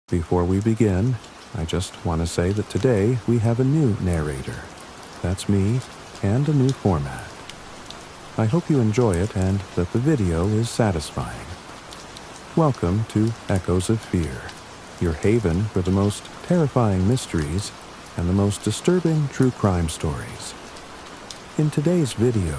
Before we begin, I just want to say that today we have a new narrator. That's me, and a new format. I hope you enjoy it and that the video is satisfying. Welcome to Echoes of Fear, your haven for the most terrifying mysteries and the most disturbing true crime stories. In today's video,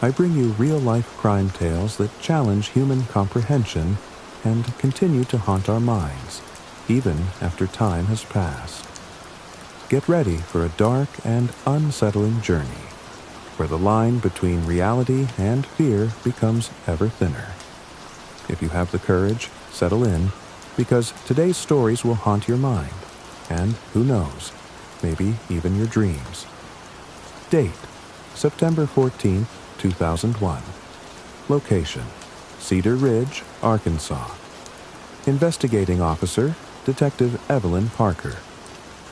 I bring you real-life crime tales that challenge human comprehension and continue to haunt our minds, even after time has passed. Get ready for a dark and unsettling journey, where the line between reality and fear becomes ever thinner. If you have the courage, settle in, because today's stories will haunt your mind, and who knows, maybe even your dreams. Date: September 14, 2001. Location: Cedar Ridge, Arkansas. Investigating Officer: Detective Evelyn Parker.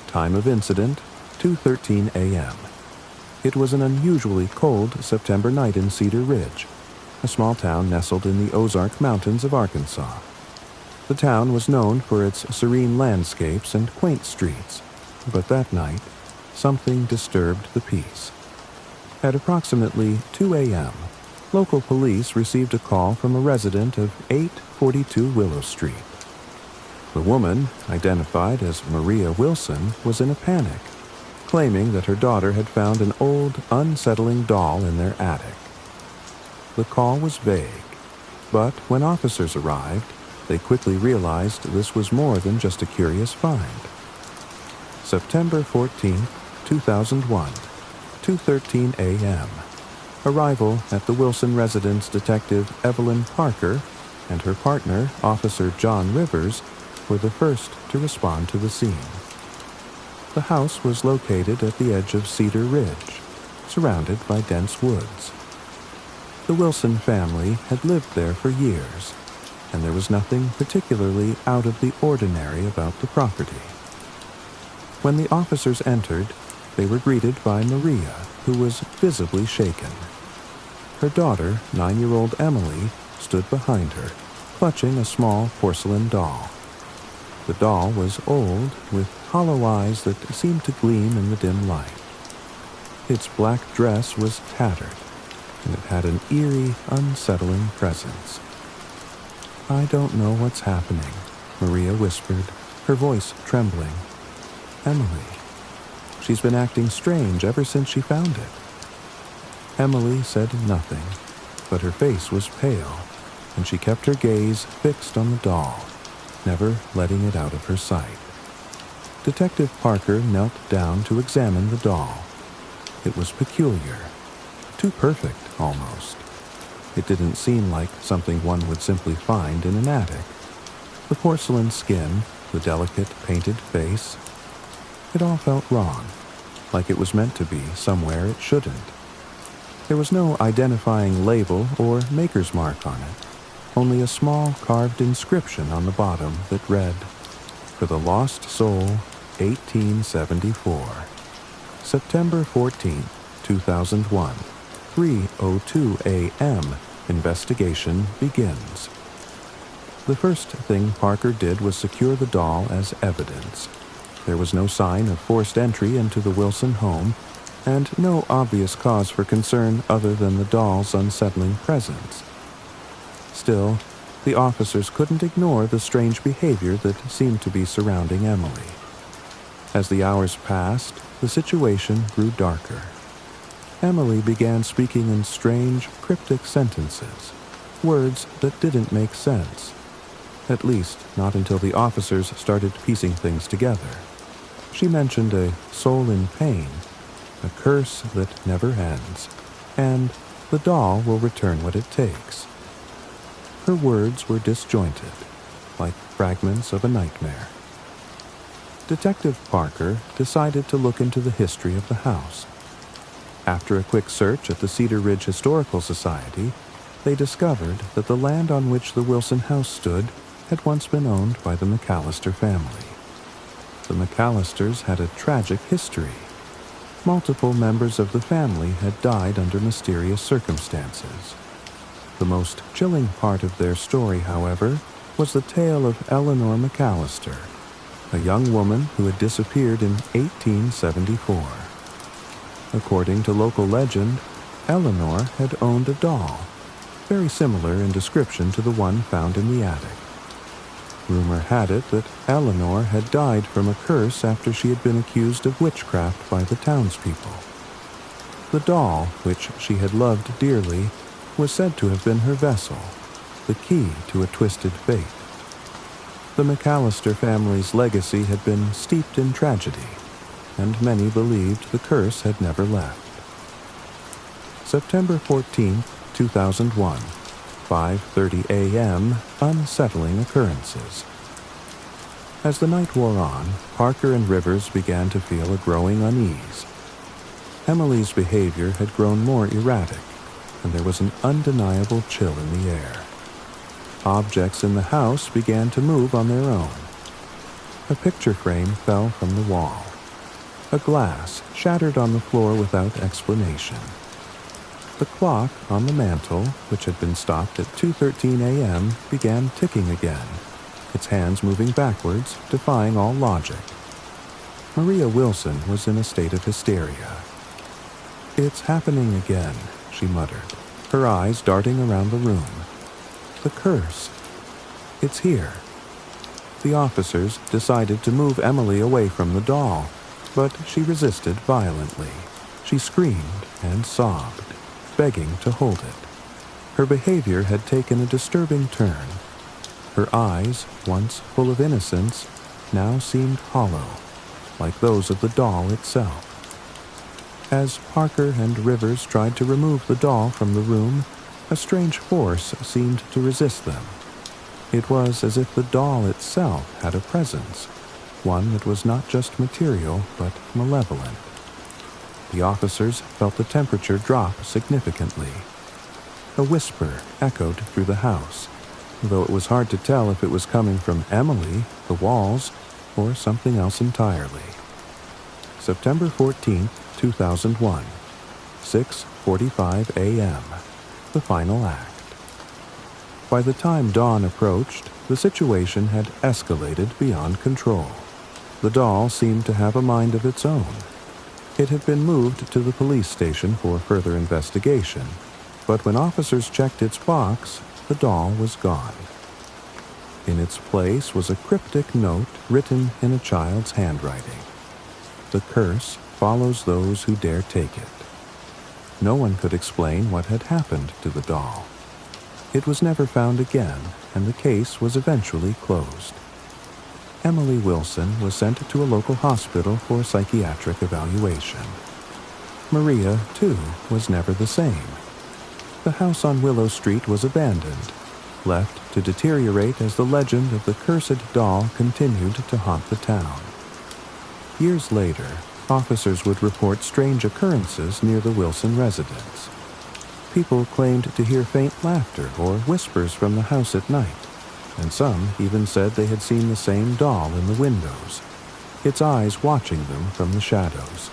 Time of incident: 2:13 a.m. It was an unusually cold September night in Cedar Ridge, a small town nestled in the Ozark Mountains of Arkansas. The town was known for its serene landscapes and quaint streets, but that night, something disturbed the peace. At approximately 2 a.m., local police received a call from a resident of 842 Willow Street. The woman, identified as Maria Wilson, was in a panic, claiming that her daughter had found an old, unsettling doll in their attic. The call was vague, but when officers arrived, they quickly realized this was more than just a curious find. September 14, 2001, 2:13 a.m. Arrival at the Wilson residence. Detective Evelyn Parker and her partner, Officer John Rivers, were the first to respond to the scene. The house was located at the edge of Cedar Ridge, surrounded by dense woods. The Wilson family had lived there for years, and there was nothing particularly out of the ordinary about the property. When the officers entered, they were greeted by Maria, who was visibly shaken. Her daughter, 9-year-old Emily, stood behind her, clutching a small porcelain doll. The doll was old, with hollow eyes that seemed to gleam in the dim light. Its black dress was tattered, and it had an eerie, unsettling presence. "I don't know what's happening," Maria whispered, her voice trembling. "Emily. She's been acting strange ever since she found it." Emily said nothing, but her face was pale, and she kept her gaze fixed on the doll, never letting it out of her sight. Detective Parker knelt down to examine the doll. It was peculiar, too perfect, almost. It didn't seem like something one would simply find in an attic. The porcelain skin, the delicate painted face, it all felt wrong, like it was meant to be somewhere it shouldn't. There was no identifying label or maker's mark on it, only a small carved inscription on the bottom that read, "For the Lost Soul, 1874. September 14, 2001, 3:02 a.m. Investigation begins." The first thing Parker did was secure the doll as evidence. There was no sign of forced entry into the Wilson home, and no obvious cause for concern other than the doll's unsettling presence. Still, the officers couldn't ignore the strange behavior that seemed to be surrounding Emily. As the hours passed, the situation grew darker. Emily began speaking in strange, cryptic sentences, words that didn't make sense. At least, not until the officers started piecing things together. She mentioned a soul in pain, a curse that never ends, and the doll will return what it takes. Her words were disjointed, like fragments of a nightmare. Detective Parker decided to look into the history of the house. After a quick search at the Cedar Ridge Historical Society, they discovered that the land on which the Wilson house stood had once been owned by the McAllister family. The McAllisters had a tragic history. Multiple members of the family had died under mysterious circumstances. The most chilling part of their story, however, was the tale of Eleanor McAllister, a young woman who had disappeared in 1874. According to local legend, Eleanor had owned a doll, very similar in description to the one found in the attic. Rumor had it that Eleanor had died from a curse after she had been accused of witchcraft by the townspeople. The doll, which she had loved dearly, was said to have been her vessel, the key to a twisted fate. The McAllister family's legacy had been steeped in tragedy, and many believed the curse had never left. September 14, 2001, 5:30 a.m., unsettling occurrences. As the night wore on, Parker and Rivers began to feel a growing unease. Emily's behavior had grown more erratic, and there was an undeniable chill in the air. Objects in the house began to move on their own. A picture frame fell from the wall. A glass shattered on the floor without explanation. The clock on the mantel, which had been stopped at 2:13 a.m., began ticking again, its hands moving backwards, defying all logic. Maria Wilson was in a state of hysteria. "It's happening again," she muttered, her eyes darting around the room. "The curse. It's here." The officers decided to move Emily away from the doll, but she resisted violently. She screamed and sobbed, begging to hold it. Her behavior had taken a disturbing turn. Her eyes, once full of innocence, now seemed hollow, like those of the doll itself. As Parker and Rivers tried to remove the doll from the room, a strange force seemed to resist them. It was as if the doll itself had a presence, one that was not just material but malevolent. The officers felt the temperature drop significantly. A whisper echoed through the house, though it was hard to tell if it was coming from Emily, the walls, or something else entirely. September 14, 2001, 6:45 a.m., the final act. By the time dawn approached, the situation had escalated beyond control. The doll seemed to have a mind of its own. It had been moved to the police station for further investigation, but when officers checked its box, the doll was gone. In its place was a cryptic note written in a child's handwriting. "The curse follows those who dare take it." No one could explain what had happened to the doll. It was never found again, and the case was eventually closed. Emily Wilson was sent to a local hospital for psychiatric evaluation. Maria, too, was never the same. The house on Willow Street was abandoned, left to deteriorate as the legend of the cursed doll continued to haunt the town. Years later, officers would report strange occurrences near the Wilson residence. People claimed to hear faint laughter or whispers from the house at night, and some even said they had seen the same doll in the windows, its eyes watching them from the shadows.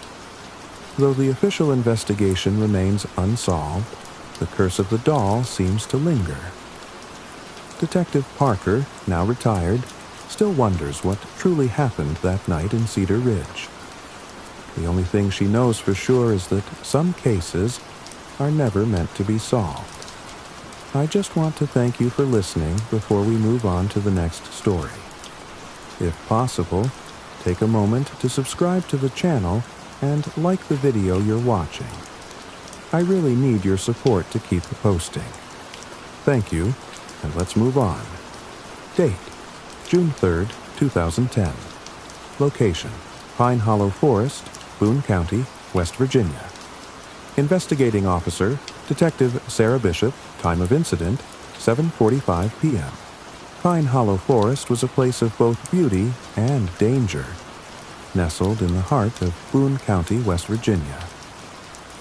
Though the official investigation remains unsolved, the curse of the doll seems to linger. Detective Parker, now retired, still wonders what truly happened that night in Cedar Ridge. The only thing she knows for sure is that some cases are never meant to be solved. I just want to thank you for listening before we move on to the next story. If possible, take a moment to subscribe to the channel and like the video you're watching. I really need your support to keep posting. Thank you, and let's move on. Date: June 3rd, 2010. Location: Pine Hollow Forest, Boone County, West Virginia. Investigating Officer, Detective Sarah Bishop. Time of incident, 7:45 p.m. Pine Hollow Forest was a place of both beauty and danger, nestled in the heart of Boone County, West Virginia.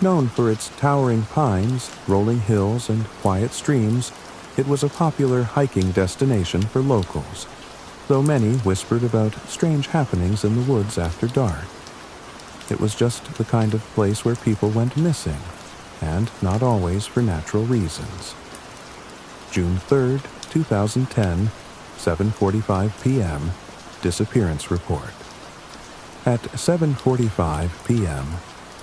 Known for its towering pines, rolling hills, and quiet streams, it was a popular hiking destination for locals, though many whispered about strange happenings in the woods after dark. It was just the kind of place where people went missing, and not always for natural reasons. June 3rd, 2010, 7:45 p.m., disappearance report. At 7:45 p.m.,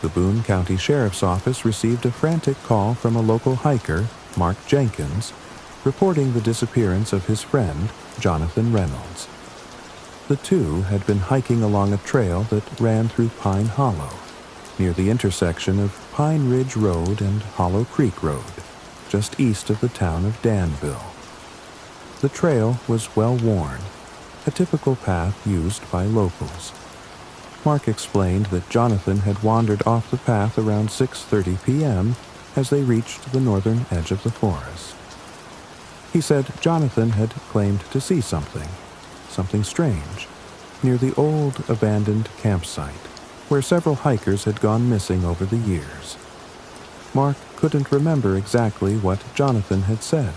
the Boone County Sheriff's Office received a frantic call from a local hiker, Mark Jenkins, reporting the disappearance of his friend, Jonathan Reynolds. The two had been hiking along a trail that ran through Pine Hollow, near the intersection of Pine Ridge Road and Hollow Creek Road, just east of the town of Danville. The trail was well worn, a typical path used by locals. Mark explained that Jonathan had wandered off the path around 6:30 p.m. as they reached the northern edge of the forest. He said Jonathan had claimed to see something strange, near the old abandoned campsite, where several hikers had gone missing over the years. Mark couldn't remember exactly what Jonathan had said,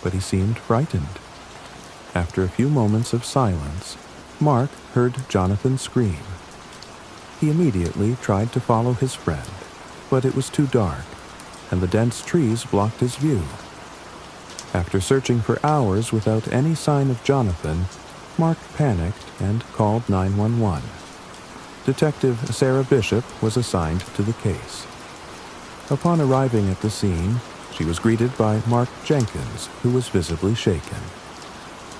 but he seemed frightened. After a few moments of silence, Mark heard Jonathan scream. He immediately tried to follow his friend, but it was too dark, and the dense trees blocked his view. After searching for hours without any sign of Jonathan, Mark panicked and called 911. Detective Sarah Bishop was assigned to the case. Upon arriving at the scene, she was greeted by Mark Jenkins, who was visibly shaken.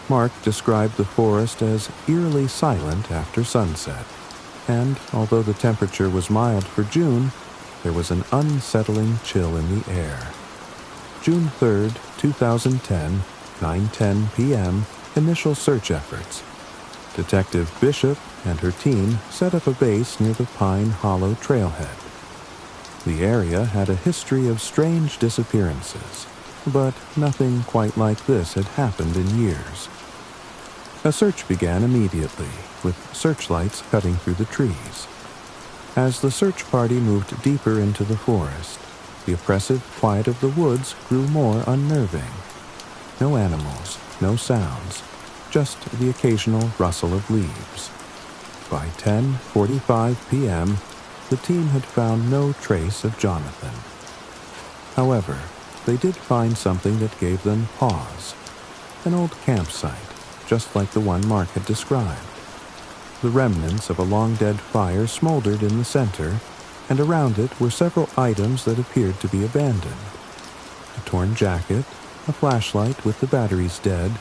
Mark described the forest as eerily silent after sunset, and although the temperature was mild for June, there was an unsettling chill in the air. June 3, 2010, 9:10 p.m., initial search efforts. Detective Bishop and her team set up a base near the Pine Hollow trailhead. The area had a history of strange disappearances, but nothing quite like this had happened in years. A search began immediately, with searchlights cutting through the trees. As the search party moved deeper into the forest, the oppressive quiet of the woods grew more unnerving. No animals, no sounds, just the occasional rustle of leaves. By 10:45 p.m., the team had found no trace of Jonathan. However, they did find something that gave them pause. An old campsite, just like the one Mark had described. The remnants of a long-dead fire smoldered in the center, and around it were several items that appeared to be abandoned. A torn jacket, a flashlight with the batteries dead,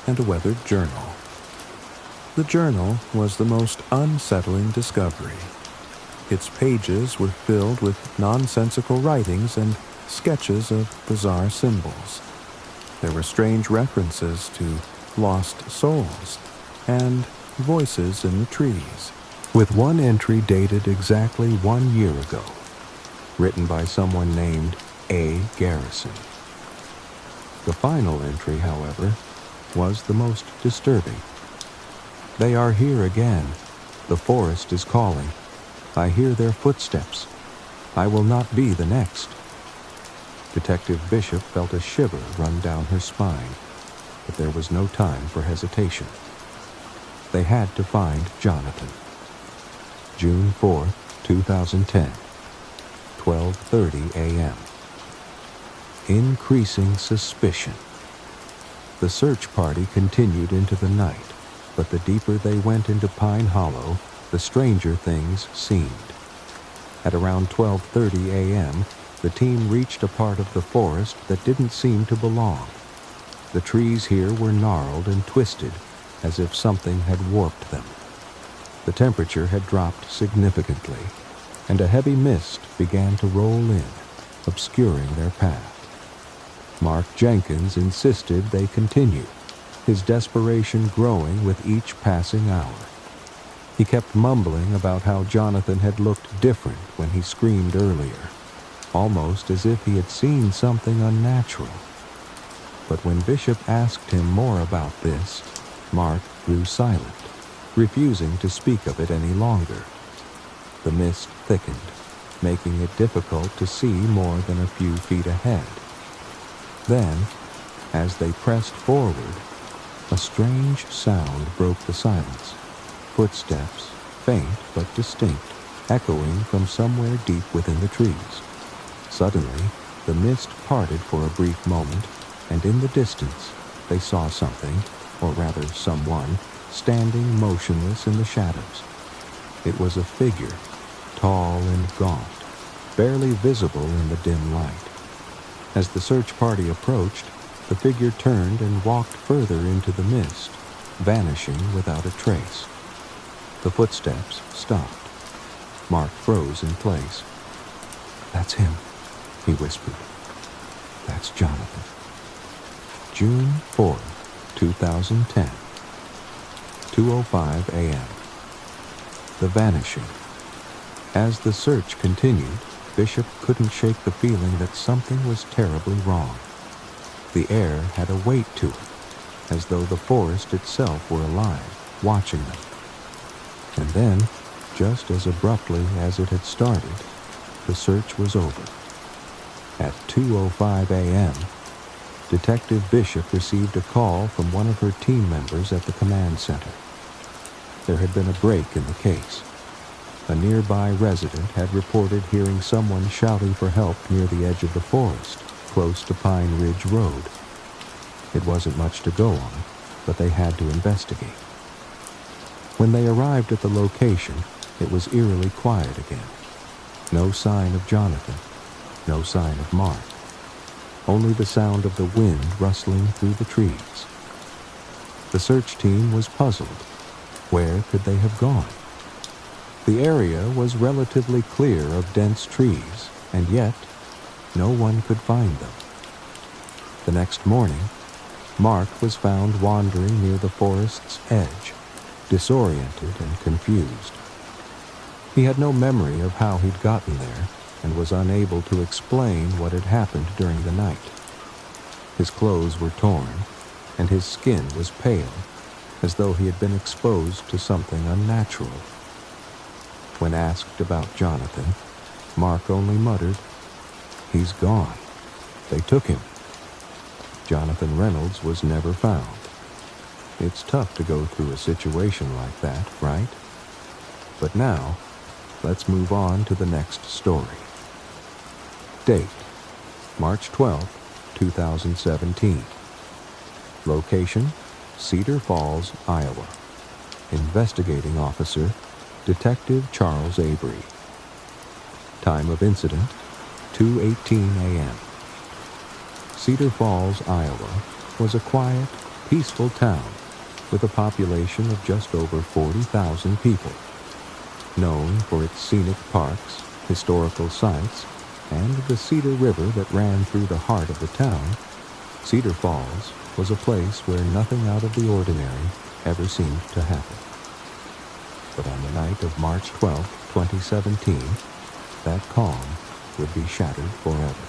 and a weathered journal. The journal was the most unsettling discovery. Its pages were filled with nonsensical writings and sketches of bizarre symbols. There were strange references to lost souls and voices in the trees, with one entry dated exactly 1 year ago, written by someone named A. Garrison. The final entry, however, was the most disturbing. "They are here again. The forest is calling. I hear their footsteps. I will not be the next." Detective Bishop felt a shiver run down her spine, but there was no time for hesitation. They had to find Jonathan. June 4, 2010, 12:30 a.m. Increasing suspicion. The search party continued into the night, but the deeper they went into Pine Hollow, the stranger things seemed. At around 12:30 a.m., the team reached a part of the forest that didn't seem to belong. The trees here were gnarled and twisted, as if something had warped them. The temperature had dropped significantly, and a heavy mist began to roll in, obscuring their path. Mark Jenkins insisted they continue, his desperation growing with each passing hour. He kept mumbling about how Jonathan had looked different when he screamed earlier, almost as if he had seen something unnatural. But when Bishop asked him more about this, Mark grew silent, refusing to speak of it any longer. The mist thickened, making it difficult to see more than a few feet ahead. Then, as they pressed forward, a strange sound broke the silence. Footsteps, faint but distinct, echoing from somewhere deep within the trees. Suddenly, the mist parted for a brief moment, and in the distance, they saw something, or rather someone, standing motionless in the shadows. It was a figure, tall and gaunt, barely visible in the dim light. As the search party approached, the figure turned and walked further into the mist, vanishing without a trace. The footsteps stopped. Mark froze in place. "That's him," he whispered. "That's Jonathan." June 4, 2010, 2:05 a.m. The vanishing. As the search continued, Bishop couldn't shake the feeling that something was terribly wrong. The air had a weight to it, as though the forest itself were alive, watching them. And then, just as abruptly as it had started, the search was over. At 2:05 a.m., Detective Bishop received a call from one of her team members at the command center. There had been a break in the case. A nearby resident had reported hearing someone shouting for help near the edge of the forest, close to Pine Ridge Road. It wasn't much to go on, but they had to investigate. When they arrived at the location, it was eerily quiet again. No sign of Jonathan, no sign of Mark. Only the sound of the wind rustling through the trees. The search team was puzzled. Where could they have gone? The area was relatively clear of dense trees, and yet no one could find them. The next morning, Mark was found wandering near the forest's edge, disoriented and confused. He had no memory of how he'd gotten there, and was unable to explain what had happened during the night. His clothes were torn, and his skin was pale, as though he had been exposed to something unnatural. When asked about Jonathan, Mark only muttered, "He's gone. They took him." Jonathan Reynolds was never found. It's tough to go through a situation like that, right? But now, let's move on to the next story. Date: March 12, 2017. Location: Cedar Falls, Iowa. Investigating Officer: Detective Charles Avery. Time of incident: 2:18 a.m. Cedar Falls, Iowa, was a quiet, peaceful town with a population of just over 40,000 people. Known for its scenic parks, historical sites, and the Cedar River that ran through the heart of the town, Cedar Falls was a place where nothing out of the ordinary ever seemed to happen. But on the night of March 12, 2017, that calm would be shattered forever.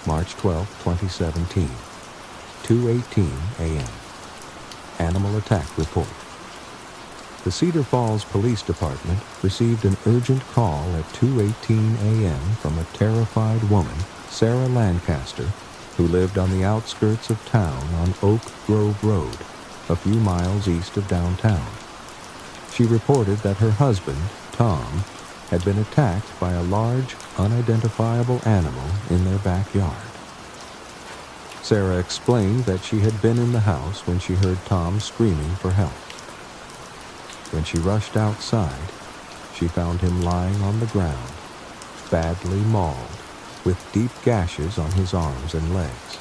March 12, 2017, 2:18 a.m. Animal attack report. The Cedar Falls Police Department received an urgent call at 2:18 a.m. from a terrified woman, Sarah Lancaster, who lived on the outskirts of town on Oak Grove Road, a few miles east of downtown. She reported that her husband, Tom, had been attacked by a large, unidentifiable animal in their backyard. Sarah explained that she had been in the house when she heard Tom screaming for help. When she rushed outside, she found him lying on the ground, badly mauled, with deep gashes on his arms and legs.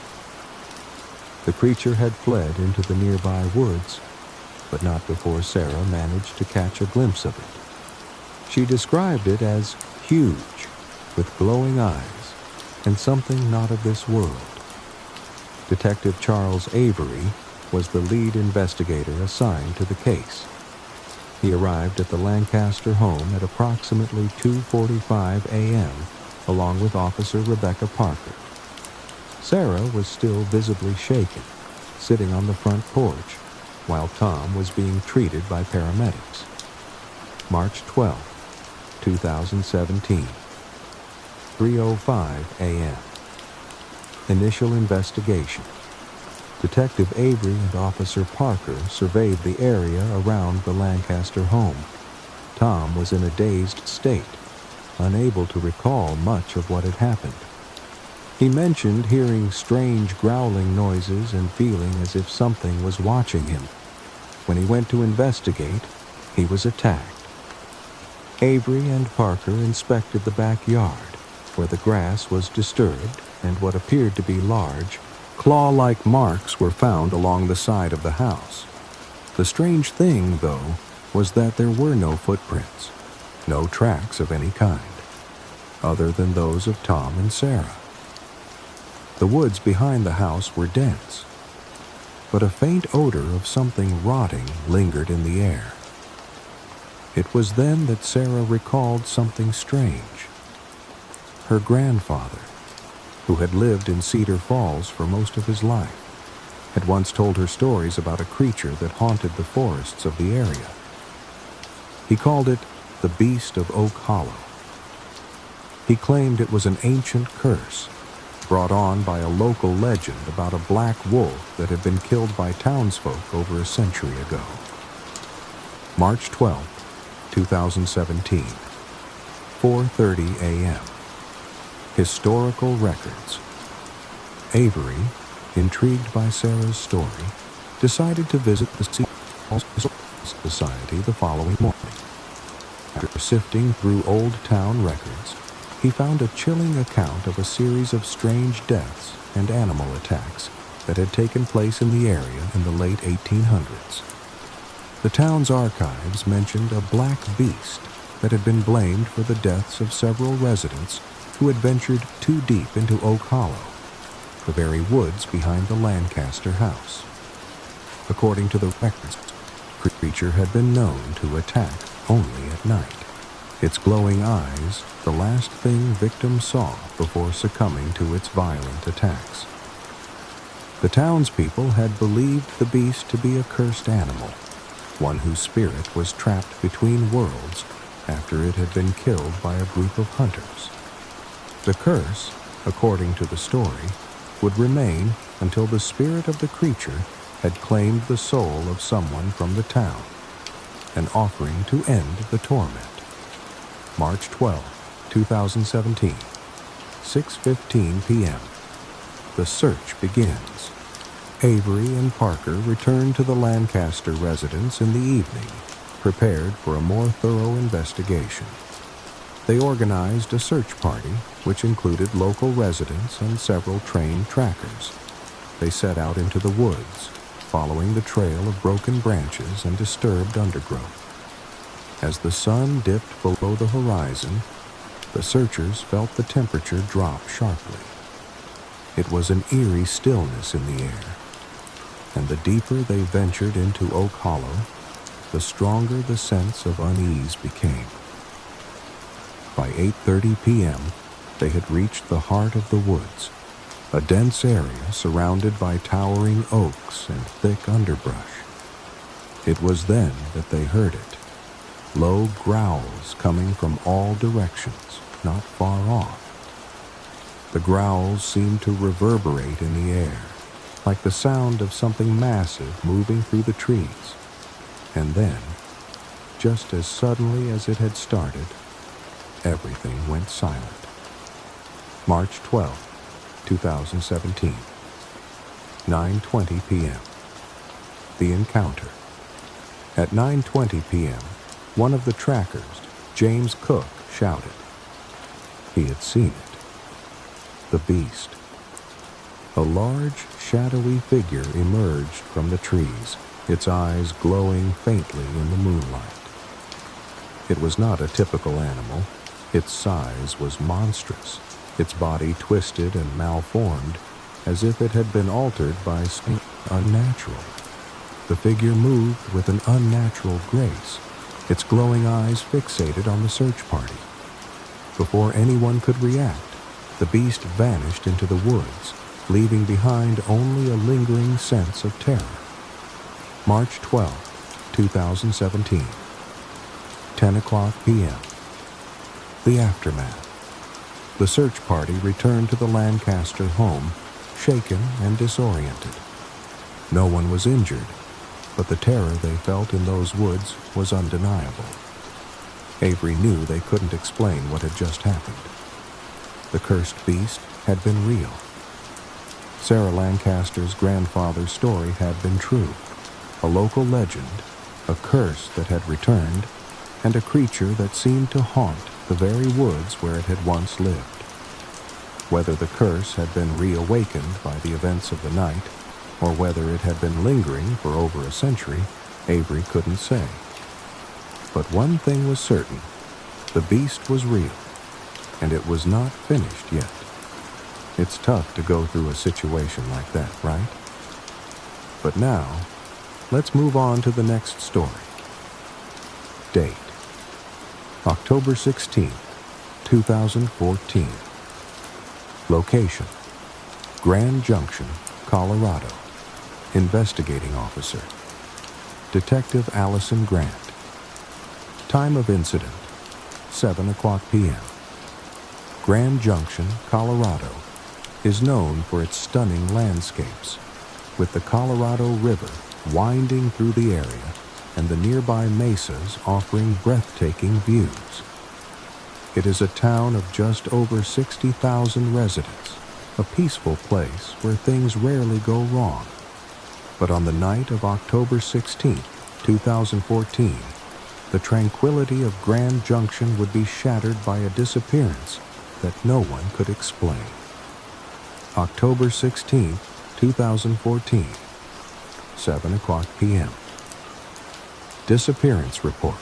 The creature had fled into the nearby woods, but not before Sarah managed to catch a glimpse of it. She described it as huge, with glowing eyes, and something not of this world. Detective Charles Avery was the lead investigator assigned to the case. He arrived at the Lancaster home at approximately 2:45 a.m., along with Officer Rebecca Parker. Sarah was still visibly shaken, sitting on the front porch, while Tom was being treated by paramedics. March 12, 2017, 3:05 a.m. Initial investigation. Detective Avery and Officer Parker surveyed the area around the Lancaster home. Tom was in a dazed state, unable to recall much of what had happened. He mentioned hearing strange growling noises and feeling as if something was watching him. When he went to investigate, he was attacked. Avery and Parker inspected the backyard, where the grass was disturbed and what appeared to be large, claw-like marks were found along the side of the house. The strange thing, though, was that there were no footprints, no tracks of any kind, other than those of Tom and Sarah. The woods behind the house were dense, but a faint odor of something rotting lingered in the air. It was then that Sarah recalled something strange. Her grandfather, who had lived in Cedar Falls for most of his life, had once told her stories about a creature that haunted the forests of the area. He called it the Beast of Oak Hollow. He claimed it was an ancient curse brought on by a local legend about a black wolf that had been killed by townsfolk over a century ago. March 12, 2017, 4:30 a.m. Historical records. Avery, intrigued by Sarah's story, decided to visit the Cedar Falls Society the following morning. After sifting through old town records, he found a chilling account of a series of strange deaths and animal attacks that had taken place in the area in the late 1800s. The town's archives mentioned a black beast that had been blamed for the deaths of several residents who had ventured too deep into Oak Hollow, the very woods behind the Lancaster house. According to the records, the creature had been known to attack only at night, its glowing eyes the last thing victims saw before succumbing to its violent attacks. The townspeople had believed the beast to be a cursed animal, one whose spirit was trapped between worlds after it had been killed by a group of hunters. The curse, according to the story, would remain until the spirit of the creature had claimed the soul of someone from the town, an offering to end the torment. March 12, 2017, 6:15 p.m. The search begins. Avery and Parker returned to the Lancaster residence in the evening, prepared for a more thorough investigation. They organized a search party, which included local residents and several trained trackers. They set out into the woods, following the trail of broken branches and disturbed undergrowth. As the sun dipped below the horizon, the searchers felt the temperature drop sharply. It was an eerie stillness in the air, and the deeper they ventured into Oak Hollow, the stronger the sense of unease became. By 8:30 p.m., they had reached the heart of the woods, a dense area surrounded by towering oaks and thick underbrush. It was then that they heard it, low growls coming from all directions, not far off. The growls seemed to reverberate in the air, like the sound of something massive moving through the trees. And then, just as suddenly as it had started, everything went silent. March 12, 2017, 9:20 p.m. The encounter. At 9:20 p.m., one of the trackers, James Cook, shouted. He had seen it. The beast. A large, shadowy figure emerged from the trees, its eyes glowing faintly in the moonlight. It was not a typical animal. Its size was monstrous, its body twisted and malformed, as if it had been altered by something unnatural. The figure moved with an unnatural grace, its glowing eyes fixated on the search party. Before anyone could react, the beast vanished into the woods, leaving behind only a lingering sense of terror. March 12, 2017, 10 o'clock p.m. The aftermath. The search party returned to the Lancaster home, shaken and disoriented. No one was injured, but the terror they felt in those woods was undeniable. Avery knew they couldn't explain what had just happened. The cursed beast had been real. Sarah Lancaster's grandfather's story had been true. a local legend, a curse that had returned, and a creature that seemed to haunt the very woods where it had once lived. Whether the curse had been reawakened by the events of the night, or whether it had been lingering for over a century, Avery couldn't say. But one thing was certain: the beast was real, and it was not finished yet. It's tough to go through a situation like that, right? But now, let's move on to the next story. Date: October 16th, 2014. Location: Grand Junction, Colorado. Investigating Officer: Detective Allison Grant. Time of incident: 7 o'clock p.m. Grand Junction, Colorado, is known for its stunning landscapes, with the Colorado River winding through the area and the nearby mesas offering breathtaking views. It is a town of just over 60,000 residents, a peaceful place where things rarely go wrong. But on the night of October 16, 2014, the tranquility of Grand Junction would be shattered by a disappearance that no one could explain. October 16, 2014, 7 o'clock p.m. Disappearance report.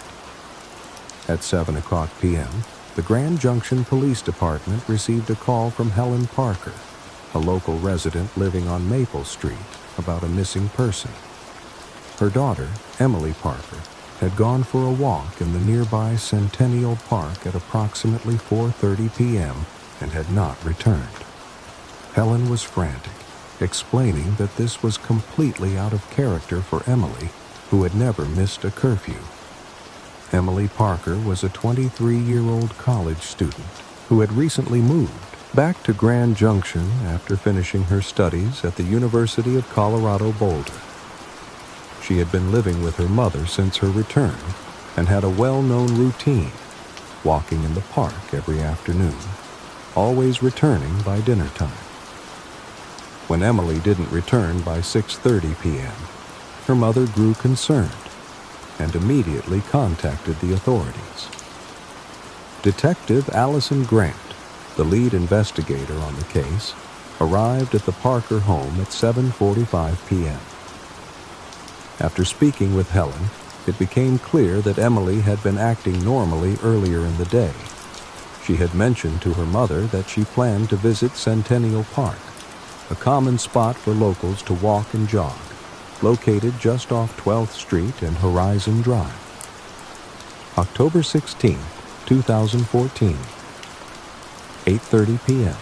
At 7 o'clock p.m., the Grand Junction Police Department received a call from Helen Parker, a local resident living on Maple Street, about a missing person. Her daughter, Emily Parker, had gone for a walk in the nearby Centennial Park at approximately 4:30 p.m. and had not returned. Helen was frantic, explaining that this was completely out of character for Emily, who had never missed a curfew. Emily Parker was a 23-year-old college student who had recently moved back to Grand Junction after finishing her studies at the University of Colorado Boulder. She had been living with her mother since her return and had a well-known routine, walking in the park every afternoon, always returning by dinner time. When Emily didn't return by 6:30 p.m., her mother grew concerned and immediately contacted the authorities. Detective Allison Grant, the lead investigator on the case, arrived at the Parker home at 7:45 p.m. After speaking with Helen, it became clear that Emily had been acting normally earlier in the day. She had mentioned to her mother that she planned to visit Centennial Park, a common spot for locals to walk and jog, located just off 12th Street and Horizon Drive. October 16, 2014, 8:30 p.m.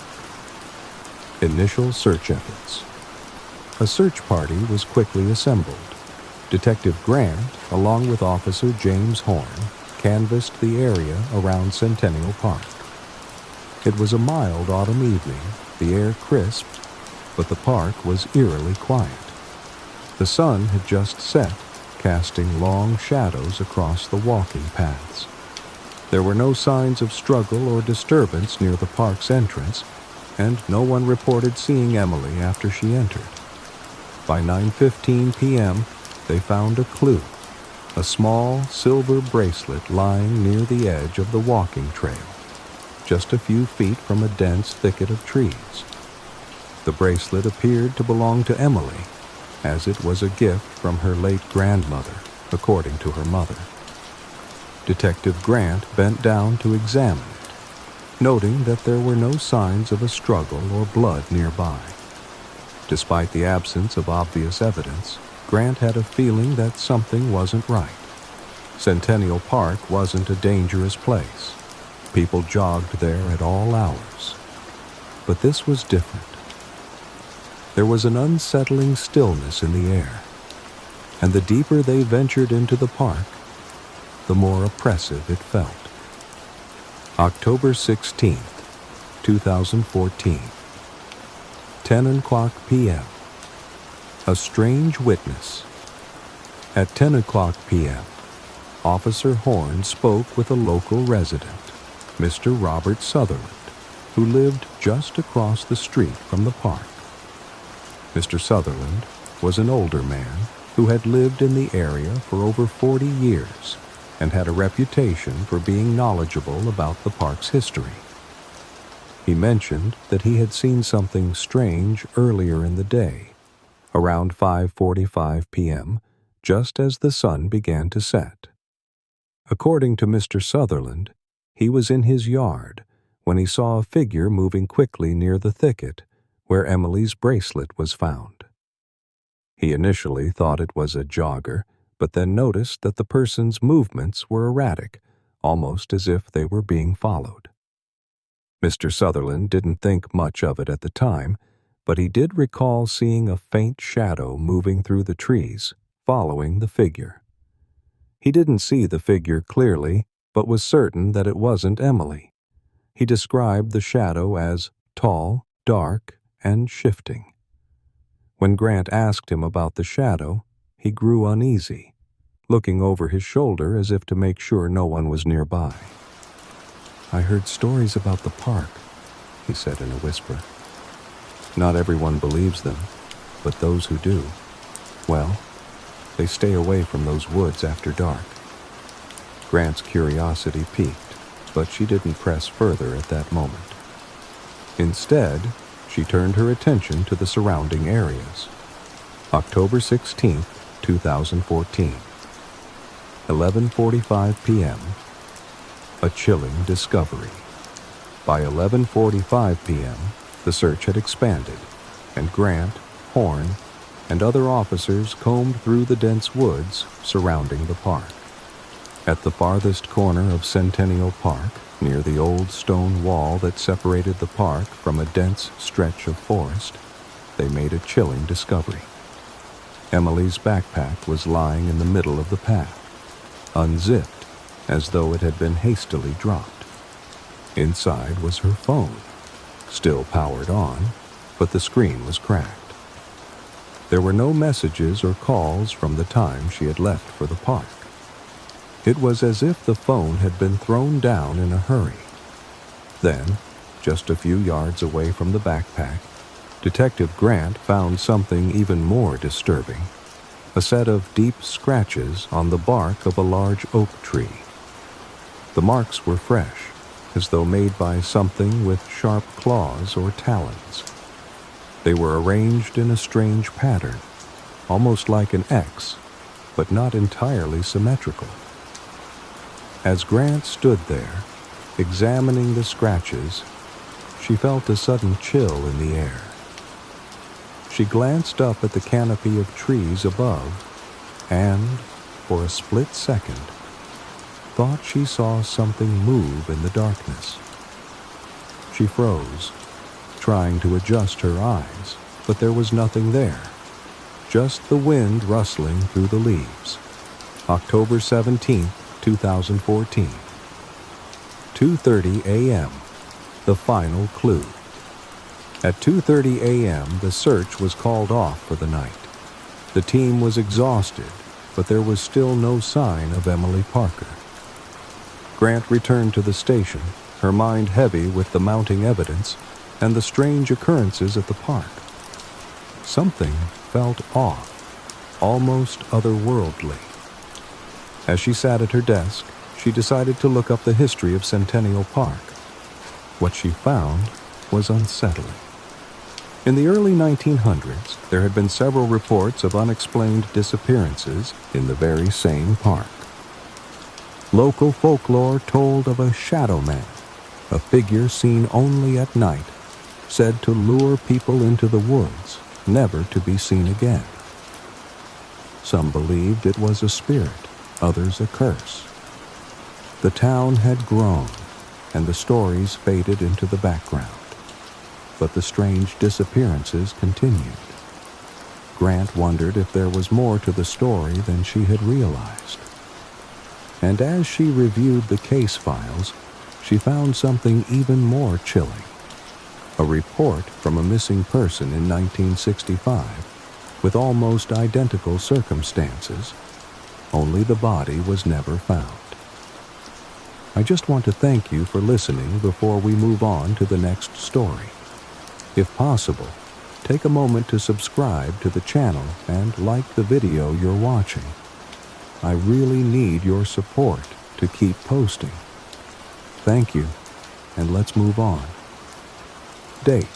Initial search efforts. A search party was quickly assembled. Detective Grant, along with Officer James Horn, canvassed the area around Centennial Park. It was a mild autumn evening, the air crisp, but the park was eerily quiet. The sun had just set, casting long shadows across the walking paths. There were no signs of struggle or disturbance near the park's entrance, and no one reported seeing Emily after she entered. By 9:15 p.m., they found a clue, a small silver bracelet lying near the edge of the walking trail, just a few feet from a dense thicket of trees. The bracelet appeared to belong to Emily, as it was a gift from her late grandmother, according to her mother. Detective Grant bent down to examine it, noting that there were no signs of a struggle or blood nearby. Despite the absence of obvious evidence, Grant had a feeling that something wasn't right. Centennial Park wasn't a dangerous place. People jogged there at all hours. But this was different. There was an unsettling stillness in the air, and the deeper they ventured into the park, the more oppressive it felt. October 16th, 2014, 10 o'clock p.m. A strange witness. At 10 o'clock p.m., Officer Horn spoke with a local resident, Mr. Robert Sutherland, who lived just across the street from the park. Mr. Sutherland was an older man who had lived in the area for over 40 years and had a reputation for being knowledgeable about the park's history. He mentioned that he had seen something strange earlier in the day, around 5:45 p.m., just as the sun began to set. According to Mr. Sutherland, he was in his yard when he saw a figure moving quickly near the thicket where Emily's bracelet was found. He initially thought it was a jogger, but then noticed that the person's movements were erratic, almost as if they were being followed. Mr. Sutherland didn't think much of it at the time, but he did recall seeing a faint shadow moving through the trees, following the figure. He didn't see the figure clearly, but was certain that it wasn't Emily. He described the shadow as tall, dark, and shifting. When Grant asked him about the shadow, he grew uneasy, looking over his shoulder as if to make sure no one was nearby. "I heard stories about the park," he said in a whisper. "Not everyone believes them, but those who do, well, they stay away from those woods after dark." Grant's curiosity piqued, but she didn't press further at that moment. Instead, she turned her attention to the surrounding areas. October 16, 2014. 11:45 p.m. A chilling discovery. By 11:45 p.m., the search had expanded, and Grant, Horn, and other officers combed through the dense woods surrounding the park. At the farthest corner of Centennial Park, near the old stone wall that separated the park from a dense stretch of forest, they made a chilling discovery. Emily's backpack was lying in the middle of the path, unzipped as though it had been hastily dropped. Inside was her phone, still powered on, but the screen was cracked. There were no messages or calls from the time she had left for the park. It was as if the phone had been thrown down in a hurry. Then, just a few yards away from the backpack, Detective Grant found something even more disturbing: a set of deep scratches on the bark of a large oak tree. The marks were fresh, as though made by something with sharp claws or talons. They were arranged in a strange pattern, almost like an X, but not entirely symmetrical. As Grant stood there, examining the scratches, she felt a sudden chill in the air. She glanced up at the canopy of trees above and, for a split second, thought she saw something move in the darkness. She froze, trying to adjust her eyes, but there was nothing there, just the wind rustling through the leaves. October 17, 2014. 2:30 a.m. The final clue. At 2:30 a.m., the search was called off for the night. The team was exhausted, but there was still no sign of Emily Parker. Grant returned to the station, her mind heavy with the mounting evidence and the strange occurrences at the park. Something felt off, almost otherworldly. As she sat at her desk, she decided to look up the history of Centennial Park. What she found was unsettling. In the early 1900s, there had been several reports of unexplained disappearances in the very same park. Local folklore told of a shadow man, a figure seen only at night, said to lure people into the woods, never to be seen again. Some believed it was a spirit, others a curse. The town had grown, and the stories faded into the background. But the strange disappearances continued. Grant wondered if there was more to the story than she had realized. And as she reviewed the case files, she found something even more chilling. A report from a missing person in 1965 with almost identical circumstances, only the body was never found. I just want to thank you for listening before we move on to the next story. If possible, take a moment to subscribe to the channel and like the video you're watching. I really need your support to keep posting. Thank you, and let's move on. Date: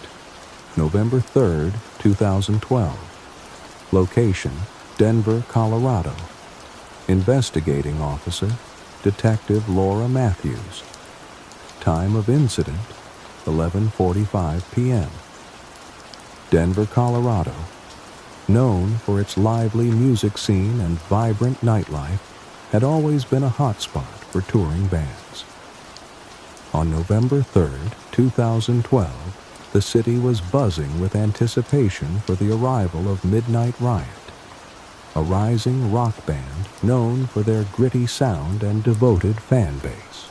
November 3rd, 2012. Location: Denver, Colorado. Investigating Officer: Detective Laura Matthews. Time of incident: 11:45 p.m. Denver, Colorado, known for its lively music scene and vibrant nightlife, had always been a hotspot for touring bands. On November 3rd, 2012, the city was buzzing with anticipation for the arrival of Midnight Riot, a rising rock band known for their gritty sound and devoted fan base.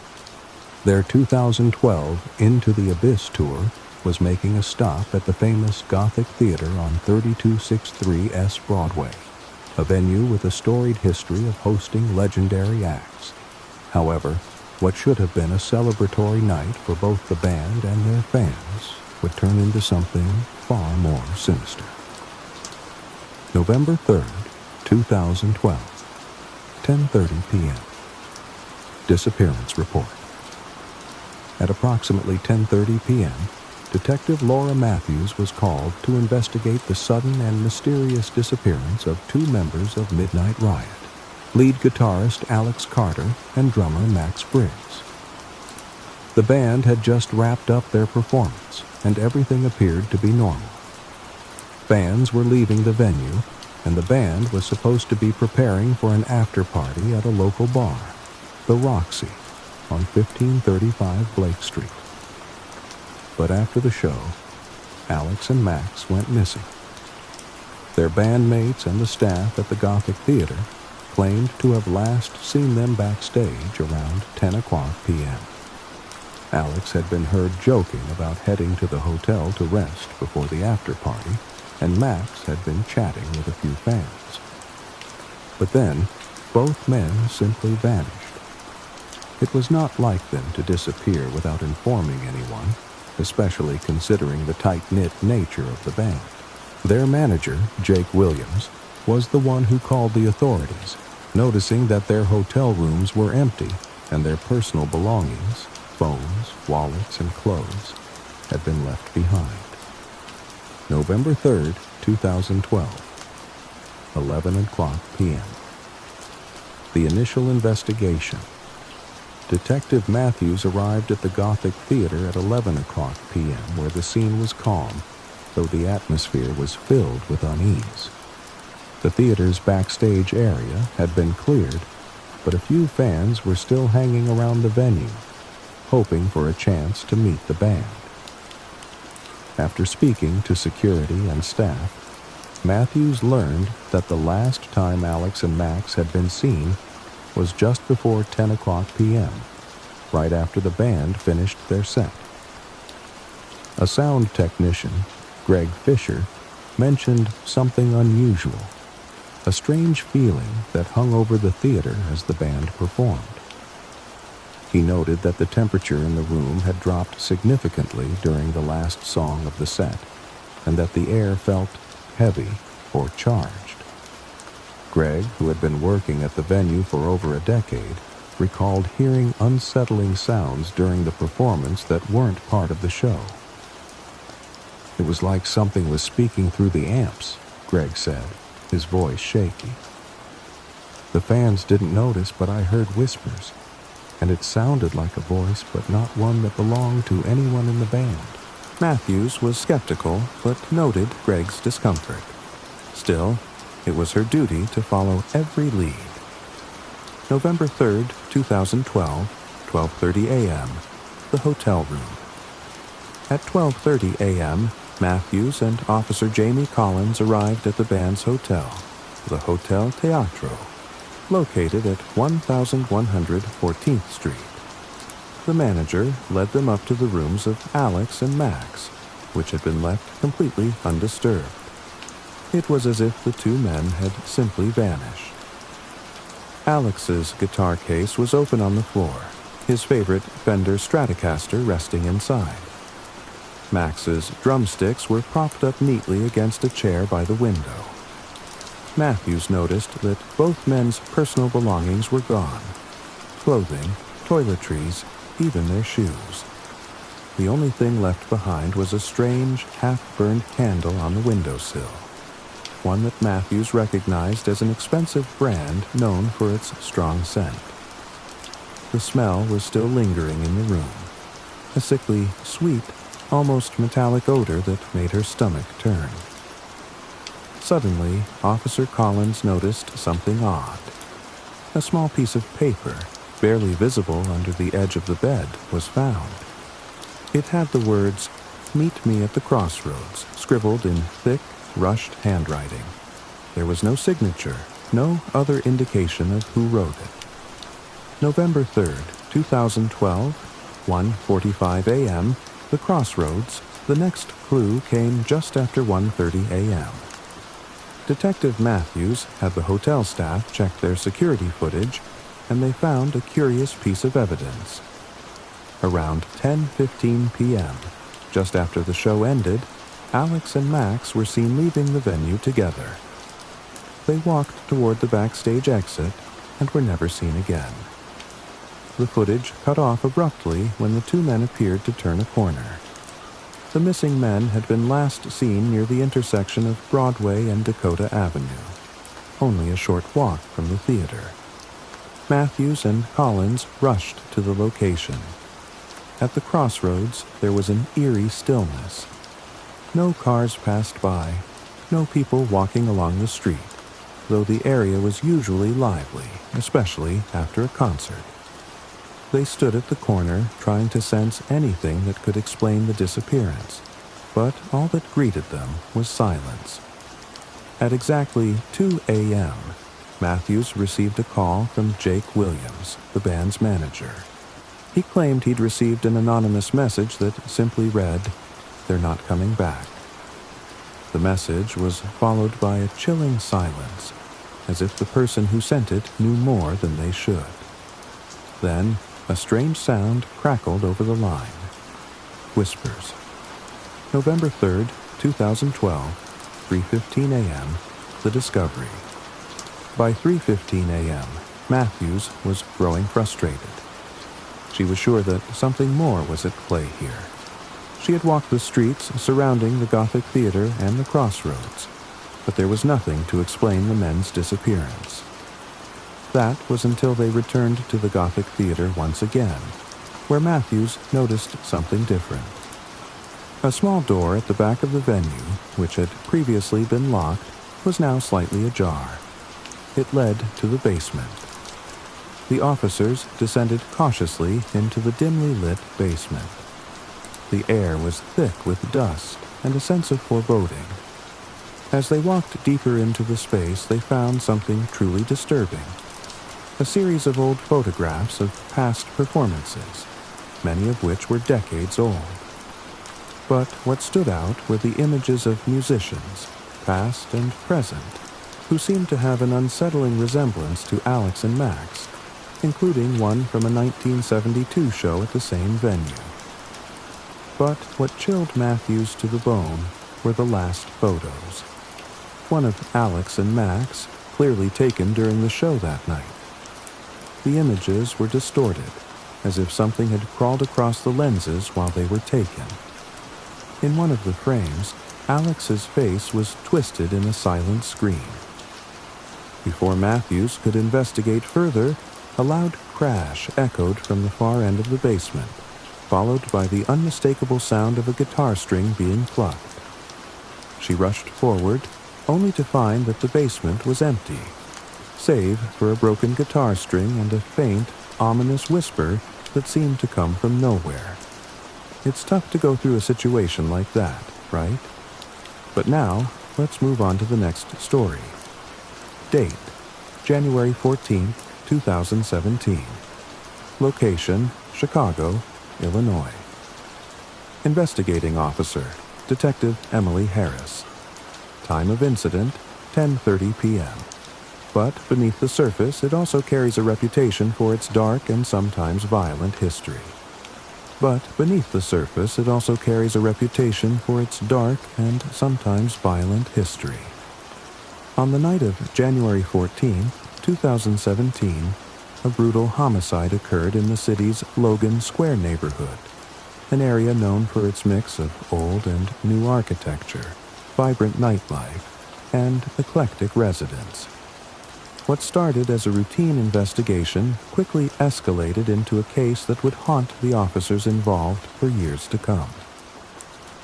Their 2012 Into the Abyss tour was making a stop at the famous Gothic Theater on 3263 S Broadway, a venue with a storied history of hosting legendary acts. However, what should have been a celebratory night for both the band and their fans would turn into something far more sinister. November 3rd, 2012, 10:30 p.m. Disappearance report. At approximately 10:30 p.m., Detective Laura Matthews was called to investigate the sudden and mysterious disappearance of two members of Midnight Riot, lead guitarist Alex Carter and drummer Max Briggs. The band had just wrapped up their performance, and everything appeared to be normal. Fans were leaving the venue, and the band was supposed to be preparing for an after-party at a local bar, the Roxy, on 1535 Blake Street. But after the show, Alex and Max went missing. Their bandmates and the staff at the Gothic Theater claimed to have last seen them backstage around 10 o'clock p.m. Alex had been heard joking about heading to the hotel to rest before the after-party, and Max had been chatting with a few fans. But then, both men simply vanished. It was not like them to disappear without informing anyone, especially considering the tight-knit nature of the band. Their manager, Jake Williams, was the one who called the authorities, noticing that their hotel rooms were empty and their personal belongings, phones, wallets, and clothes, had been left behind. November 3rd, 2012, 11 o'clock p.m. The initial investigation. Detective Matthews arrived at the Gothic Theater at 11 o'clock p.m., where the scene was calm, though the atmosphere was filled with unease. The theater's backstage area had been cleared, but a few fans were still hanging around the venue, hoping for a chance to meet the band. After speaking to security and staff, Matthews learned that the last time Alex and Max had been seen was just before 10 o'clock p.m., right after the band finished their set. A sound technician, Greg Fisher, mentioned something unusual, a strange feeling that hung over the theater as the band performed. He noted that the temperature in the room had dropped significantly during the last song of the set, and that the air felt heavy or charged. Greg, who had been working at the venue for over a decade, recalled hearing unsettling sounds during the performance that weren't part of the show. It was like something was speaking through the amps, Greg said, his voice shaky. The fans didn't notice, but I heard whispers, and it sounded like a voice, but not one that belonged to anyone in the band. Matthews was skeptical, but noted Greg's discomfort. Still, it was her duty to follow every lead. November 3rd, 2012, 12:30 a.m., the hotel room. At 12:30 a.m., Matthews and Officer Jamie Collins arrived at the band's hotel, the Hotel Teatro, located at 1100 14th Street. The manager led them up to the rooms of Alex and Max, which had been left completely undisturbed. It was as if the two men had simply vanished. Alex's guitar case was open on the floor, his favorite Fender Stratocaster resting inside. Max's drumsticks were propped up neatly against a chair by the window. Matthews noticed that both men's personal belongings were gone: clothing, toiletries, even their shoes. The only thing left behind was a strange, half-burned candle on the windowsill, one that Matthews recognized as an expensive brand known for its strong scent. The smell was still lingering in the room, a sickly, sweet, almost metallic odor that made her stomach turn. Suddenly, Officer Collins noticed something odd. A small piece of paper, barely visible under the edge of the bed, was found. It had the words, "Meet me at the crossroads," scribbled in thick, rushed handwriting. There was no signature, no other indication of who wrote it. November 3rd, 2012, 1:45 a.m., the crossroads. The next clue came just after 1:30 a.m. Detective Matthews had the hotel staff check their security footage, and they found a curious piece of evidence. Around 10:15 p.m., just after the show ended, Alex and Max were seen leaving the venue together. They walked toward the backstage exit and were never seen again. The footage cut off abruptly when the two men appeared to turn a corner. The missing men had been last seen near the intersection of Broadway and Dakota Avenue, only a short walk from the theater. Matthews and Collins rushed to the location. At the crossroads, there was an eerie stillness. No cars passed by, no people walking along the street, though the area was usually lively, especially after a concert. They stood at the corner, trying to sense anything that could explain the disappearance, but all that greeted them was silence. At exactly 2 a.m., Matthews received a call from Jake Williams, the band's manager. He claimed he'd received an anonymous message that simply read, "They're not coming back." The message was followed by a chilling silence, as if the person who sent it knew more than they should. Then, a strange sound crackled over the line. Whispers. November 3rd, 2012, 3:15 a.m., the discovery. By 3:15 a.m., Matthews was growing frustrated. She was sure that something more was at play here. She had walked the streets surrounding the Gothic Theater and the crossroads, but there was nothing to explain the men's disappearance. That was until they returned to the Gothic Theater once again, where Matthews noticed something different. A small door at the back of the venue, which had previously been locked, was now slightly ajar. It led to the basement. The officers descended cautiously into the dimly lit basement. The air was thick with dust and a sense of foreboding. As they walked deeper into the space, they found something truly disturbing. A series of old photographs of past performances, many of which were decades old. But what stood out were the images of musicians, past and present, who seemed to have an unsettling resemblance to Alex and Max, including one from a 1972 show at the same venue. But what chilled Matthews to the bone were the last photos. One of Alex and Max, clearly taken during the show that night. The images were distorted, as if something had crawled across the lenses while they were taken. In one of the frames, Alex's face was twisted in a silent scream. Before Matthews could investigate further, a loud crash echoed from the far end of the basement, followed by the unmistakable sound of a guitar string being plucked. She rushed forward, only to find that the basement was empty, save for a broken guitar string and a faint, ominous whisper that seemed to come from nowhere. It's tough to go through a situation like that, right? But now, let's move on to the next story. Date: January 14, 2017. Location: Chicago, Illinois. Investigating Officer: Detective Emily Harris. Time of incident: 10:30 p.m. But beneath the surface, it also carries a reputation for its dark and sometimes violent history. But beneath the surface, it also carries a reputation for its dark and sometimes violent history. On the night of January 14, 2017, a brutal homicide occurred in the city's Logan Square neighborhood, an area known for its mix of old and new architecture, vibrant nightlife, and eclectic residents. What started as a routine investigation quickly escalated into a case that would haunt the officers involved for years to come.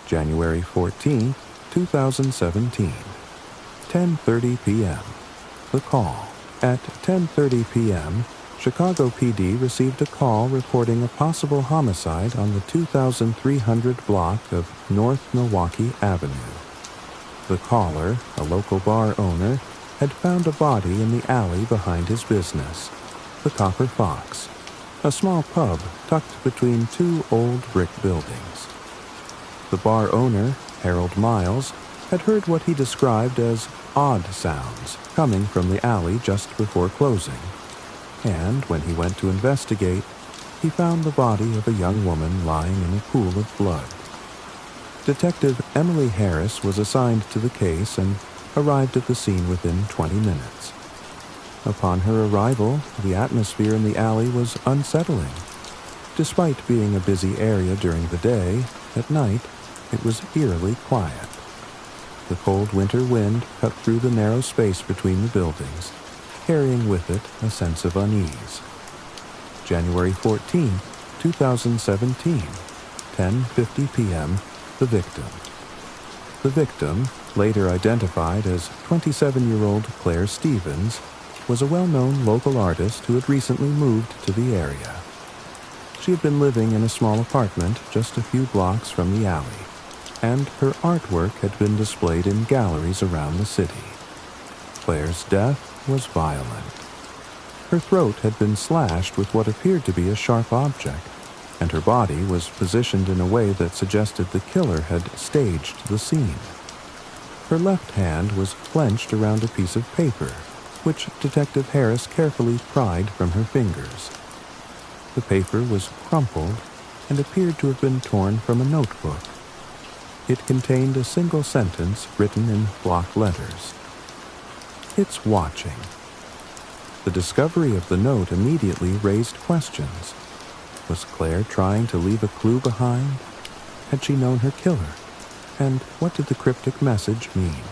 January 14, 2017, 10:30 p.m. The call. At 10:30 p.m., Chicago PD received a call reporting a possible homicide on the 2300 block of North Milwaukee Avenue. The caller, a local bar owner, had found a body in the alley behind his business, the Copper Fox, a small pub tucked between two old brick buildings. The bar owner, Harold Miles, had heard what he described as odd sounds coming from the alley just before closing, and when he went to investigate, he found the body of a young woman lying in a pool of blood. Detective Emily Harris was assigned to the case and arrived at the scene within 20 minutes. Upon her arrival, the atmosphere in the alley was unsettling. Despite being a busy area during the day, at night, it was eerily quiet. The cold winter wind cut through the narrow space between the buildings, carrying with it a sense of unease. January 14, 2017, 10:50 p.m., the victim. The victim, later identified as 27-year-old Claire Stevens, was a well-known local artist who had recently moved to the area. She had been living in a small apartment just a few blocks from the alley, and her artwork had been displayed in galleries around the city. Claire's death was violent. Her throat had been slashed with what appeared to be a sharp object, and her body was positioned in a way that suggested the killer had staged the scene. Her left hand was clenched around a piece of paper, which Detective Harris carefully pried from her fingers. The paper was crumpled and appeared to have been torn from a notebook. It contained a single sentence written in block letters. "It's watching." The discovery of the note immediately raised questions. Was Claire trying to leave a clue behind? Had she known her killer? And what did the cryptic message mean?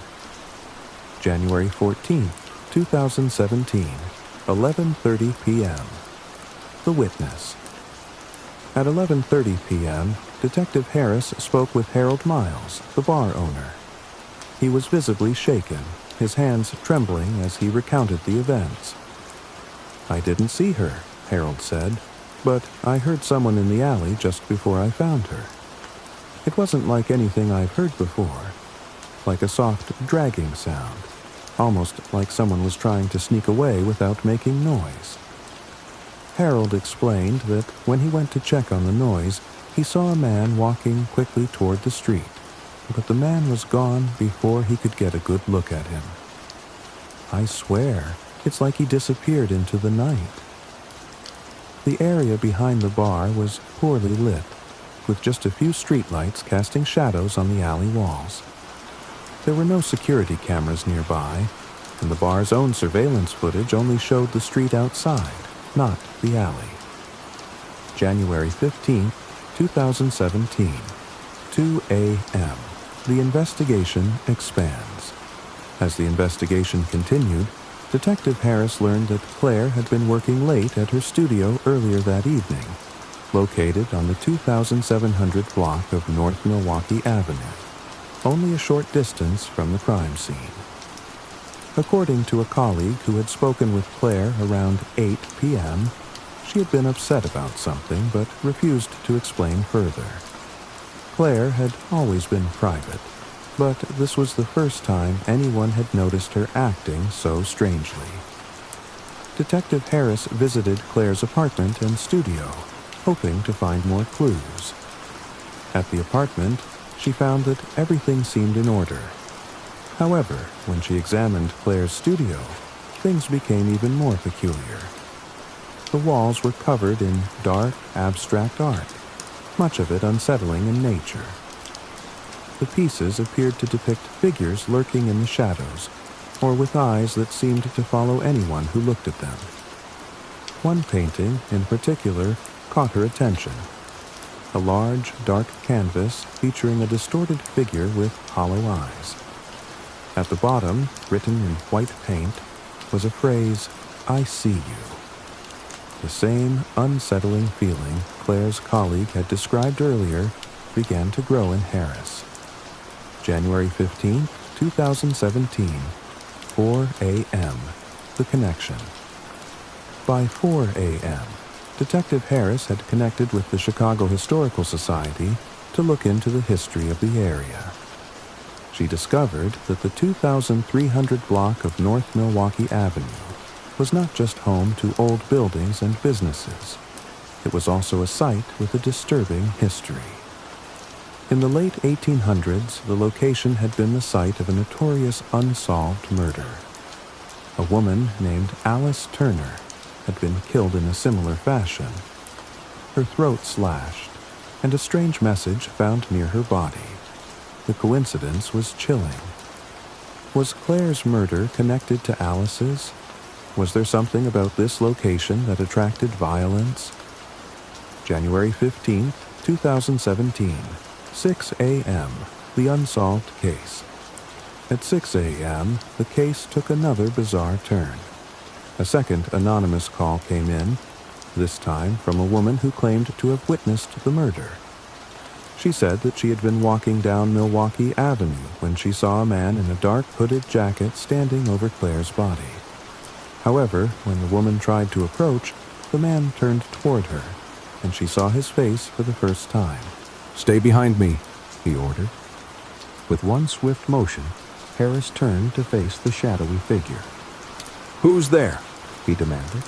January 14, 2017, 11:30 p.m. The witness. At 11:30 p.m., Detective Harris spoke with Harold Miles, the bar owner. He was visibly shaken, his hands trembling as he recounted the events. "I didn't see her," Harold said, "but I heard someone in the alley just before I found her. It wasn't like anything I've heard before, like a soft dragging sound, almost like someone was trying to sneak away without making noise." Harold explained that when he went to check on the noise, he saw a man walking quickly toward the street, but the man was gone before he could get a good look at him. "I swear, it's like he disappeared into the night." The area behind the bar was poorly lit, with just a few streetlights casting shadows on the alley walls. There were no security cameras nearby, and the bar's own surveillance footage only showed the street outside, not the alley. January 15, 2017, 2 a.m. The investigation expands. As the investigation continued, Detective Harris learned that Claire had been working late at her studio earlier that evening, located on the 2700 block of North Milwaukee Avenue, only a short distance from the crime scene. According to a colleague who had spoken with Claire around 8 p.m., she had been upset about something but refused to explain further. Claire had always been private, but this was the first time anyone had noticed her acting so strangely. Detective Harris visited Claire's apartment and studio, hoping to find more clues. At the apartment, she found that everything seemed in order. However, when she examined Claire's studio, things became even more peculiar. The walls were covered in dark, abstract art. much of it unsettling in nature. The pieces appeared to depict figures lurking in the shadows, or with eyes that seemed to follow anyone who looked at them. One painting, in particular, caught her attention. A large, dark canvas featuring a distorted figure with hollow eyes. At the bottom, written in white paint, was a phrase, "I see you." The same unsettling feeling Claire's colleague had described earlier began to grow in Harris. January 15, 2017, 4 a.m., The Connection. By 4 a.m., Detective Harris had connected with the Chicago Historical Society to look into the history of the area. She discovered that the 2,300 block of North Milwaukee Avenue was not just home to old buildings and businesses. It was also a site with a disturbing history. In the late 1800s, the location had been the site of a notorious unsolved murder. A woman named Alice Turner had been killed in a similar fashion, her throat slashed, and a strange message found near her body. The coincidence was chilling. Was Claire's murder connected to Alice's? Was there something about this location that attracted violence? January 15, 2017, 6 a.m., The Unsolved Case. At 6 a.m., the case took another bizarre turn. A second anonymous call came in, this time from a woman who claimed to have witnessed the murder. She said that she had been walking down Milwaukee Avenue when she saw a man in a dark hooded jacket standing over Claire's body. However, when the woman tried to approach, the man turned toward her, and she saw his face for the first time. "Stay behind me," he ordered. With one swift motion, Harris turned to face the shadowy figure. "Who's there?" he demanded,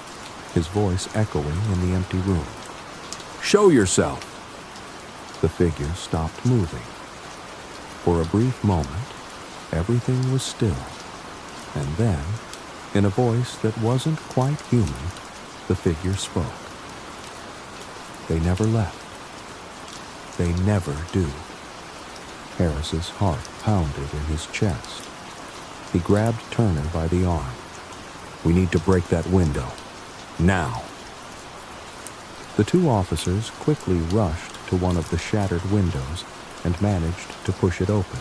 his voice echoing in the empty room. "Show yourself!" The figure stopped moving. For a brief moment, everything was still, and then, in a voice that wasn't quite human, the figure spoke. "They never left. They never do." Harris's heart pounded in his chest. He grabbed Turner by the arm. "We need to break that window. Now!" The two officers quickly rushed to one of the shattered windows and managed to push it open,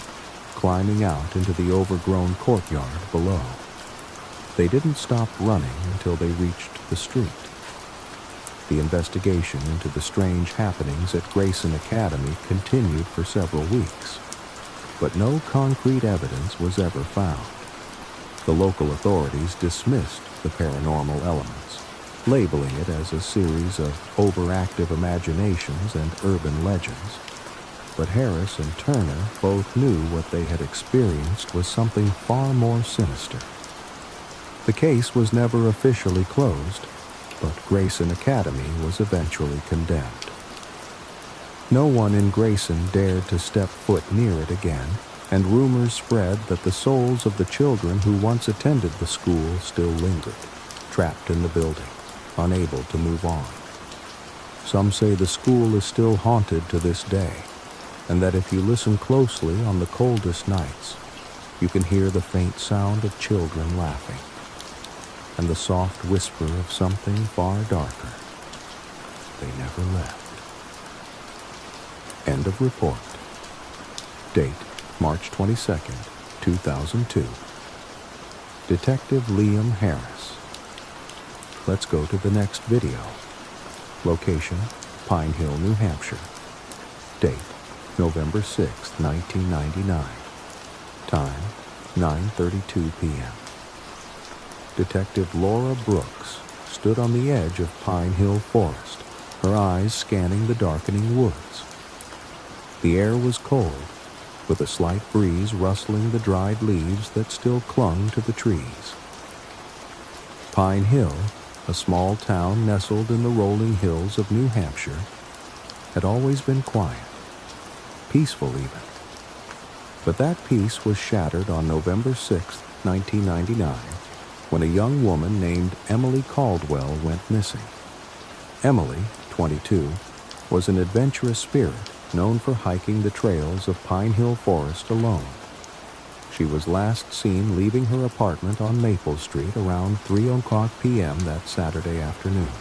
climbing out into the overgrown courtyard below. They didn't stop running until they reached the street. The investigation into the strange happenings at Grayson Academy continued for several weeks, but no concrete evidence was ever found. The local authorities dismissed the paranormal elements, labeling it as a series of overactive imaginations and urban legends. But Harris and Turner both knew what they had experienced was something far more sinister. The case was never officially closed, but Grayson Academy was eventually condemned. No one in Grayson dared to step foot near it again, and rumors spread that the souls of the children who once attended the school still lingered, trapped in the building, unable to move on. Some say the school is still haunted to this day, and that if you listen closely on the coldest nights, you can hear the faint sound of children laughing, and the soft whisper of something far darker. They never left. End of report. Date, March 22nd, 2002. Detective Liam Harris. Let's go to the next video. Location, Pine Hill, New Hampshire. Date, November 6, 1999. Time, 9:32 p.m. Detective Laura Brooks stood on the edge of Pine Hill Forest, her eyes scanning the darkening woods. The air was cold, with a slight breeze rustling the dried leaves that still clung to the trees. Pine Hill, a small town nestled in the rolling hills of New Hampshire, had always been quiet, peaceful even. But that peace was shattered on November 6, 1999, when a young woman named Emily Caldwell went missing. Emily, 22, was an adventurous spirit known for hiking the trails of Pine Hill Forest alone. She was last seen leaving her apartment on Maple Street around 3 o'clock p.m. that Saturday afternoon.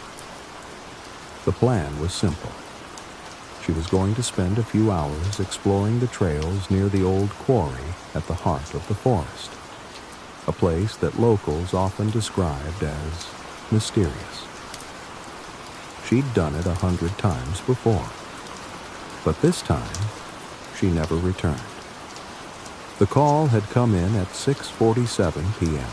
The plan was simple. She was going to spend a few hours exploring the trails near the old quarry at the heart of the forest, a place that locals often described as mysterious. She'd done it 100 times before, but this time she never returned. The call had come in at 6:47 p.m.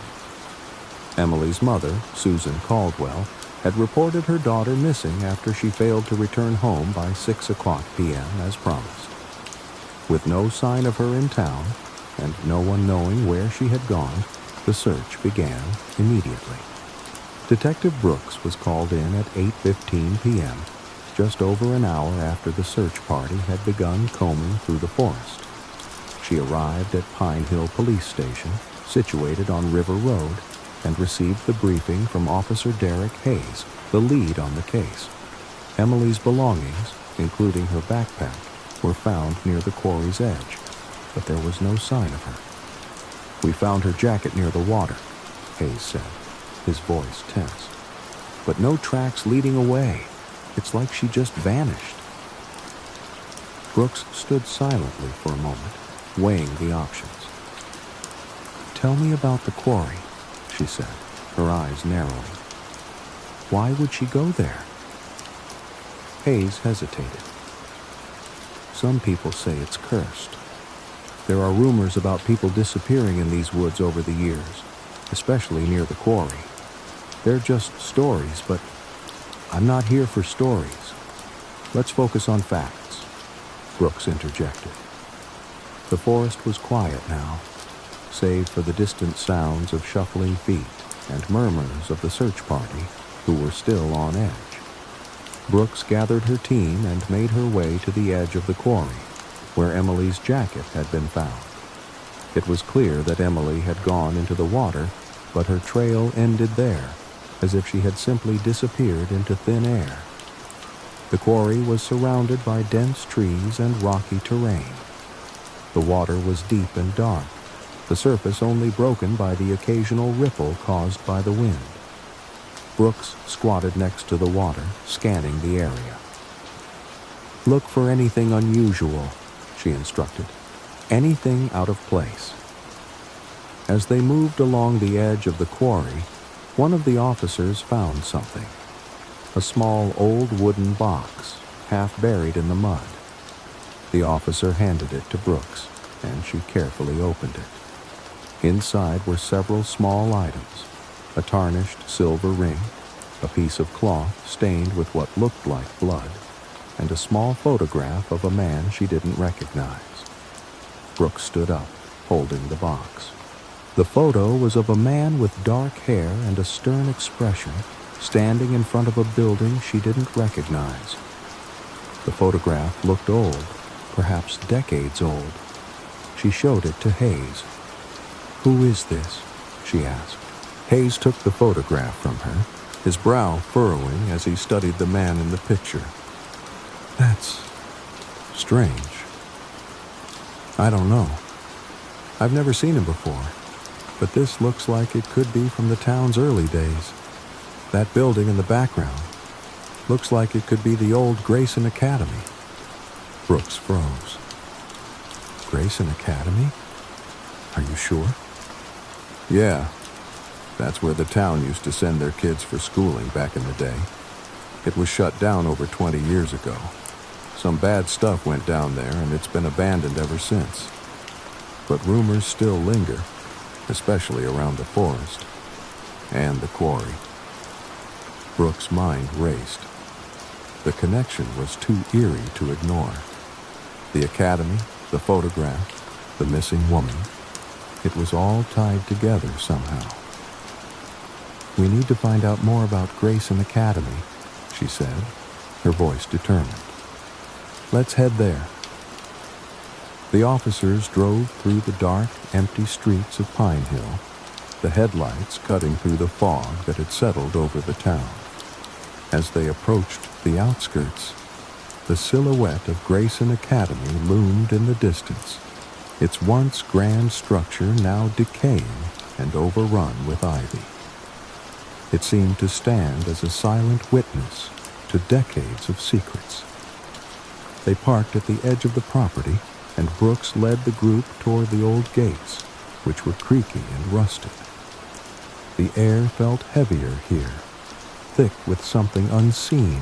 Emily's mother, Susan Caldwell, had reported her daughter missing after she failed to return home by 6 o'clock p.m. as promised. With no sign of her in town, and no one knowing where she had gone, the search began immediately. Detective Brooks was called in at 8:15 p.m., just over an hour after the search party had begun combing through the forest. She arrived at Pine Hill Police Station, situated on River Road, and received the briefing from Officer Derek Hayes, the lead on the case. Emily's belongings, including her backpack, were found near the quarry's edge, but there was no sign of her. "We found her jacket near the water," Hayes said, his voice tense. "But no tracks leading away. It's like she just vanished." Brooks stood silently for a moment, weighing the options. "Tell me about the quarry," she said, her eyes narrowing. "Why would she go there?" Hayes hesitated. "Some people say it's cursed. There are rumors about people disappearing in these woods over the years, especially near the quarry. They're just stories, but I'm not here for stories. Let's focus on facts," Brooks interjected. The forest was quiet now, save for the distant sounds of shuffling feet and murmurs of the search party, who were still on edge. Brooks gathered her team and made her way to the edge of the quarry, where Emily's jacket had been found. It was clear that Emily had gone into the water, but her trail ended there, as if she had simply disappeared into thin air. The quarry was surrounded by dense trees and rocky terrain. The water was deep and dark, the surface only broken by the occasional ripple caused by the wind. Brooks squatted next to the water, scanning the area. "Look for anything unusual," she instructed. "Anything out of place." As they moved along the edge of the quarry, one of the officers found something. A small old wooden box, half buried in the mud. The officer handed it to Brooks, and she carefully opened it. Inside were several small items: a tarnished silver ring, a piece of cloth stained with what looked like blood, and a small photograph of a man she didn't recognize. Brooks stood up, holding the box. The photo was of a man with dark hair and a stern expression, standing in front of a building she didn't recognize. The photograph looked old, perhaps decades old. She showed it to Hayes. "Who is this?" she asked. Hayes took the photograph from her, his brow furrowing as he studied the man in the picture. "That's strange. I don't know. I've never seen him before, but this looks like it could be from the town's early days. That building in the background looks like it could be the old Grayson Academy." Brooks froze. "Grayson Academy? Are you sure?" "Yeah. That's where the town used to send their kids for schooling back in the day. It was shut down over 20 years ago. Some bad stuff went down there, and it's been abandoned ever since. But rumors still linger, especially around the forest and the quarry." Brooks' mind raced. The connection was too eerie to ignore. The academy, the photograph, the missing woman. It was all tied together somehow. "We need to find out more about Grayson Academy," she said, her voice determined. "Let's head there." The officers drove through the dark, empty streets of Pine Hill, the headlights cutting through the fog that had settled over the town. As they approached the outskirts, the silhouette of Grayson Academy loomed in the distance, its once grand structure now decaying and overrun with ivy. It seemed to stand as a silent witness to decades of secrets. They parked at the edge of the property, and Brooks led the group toward the old gates, which were creaky and rusted. The air felt heavier here, thick with something unseen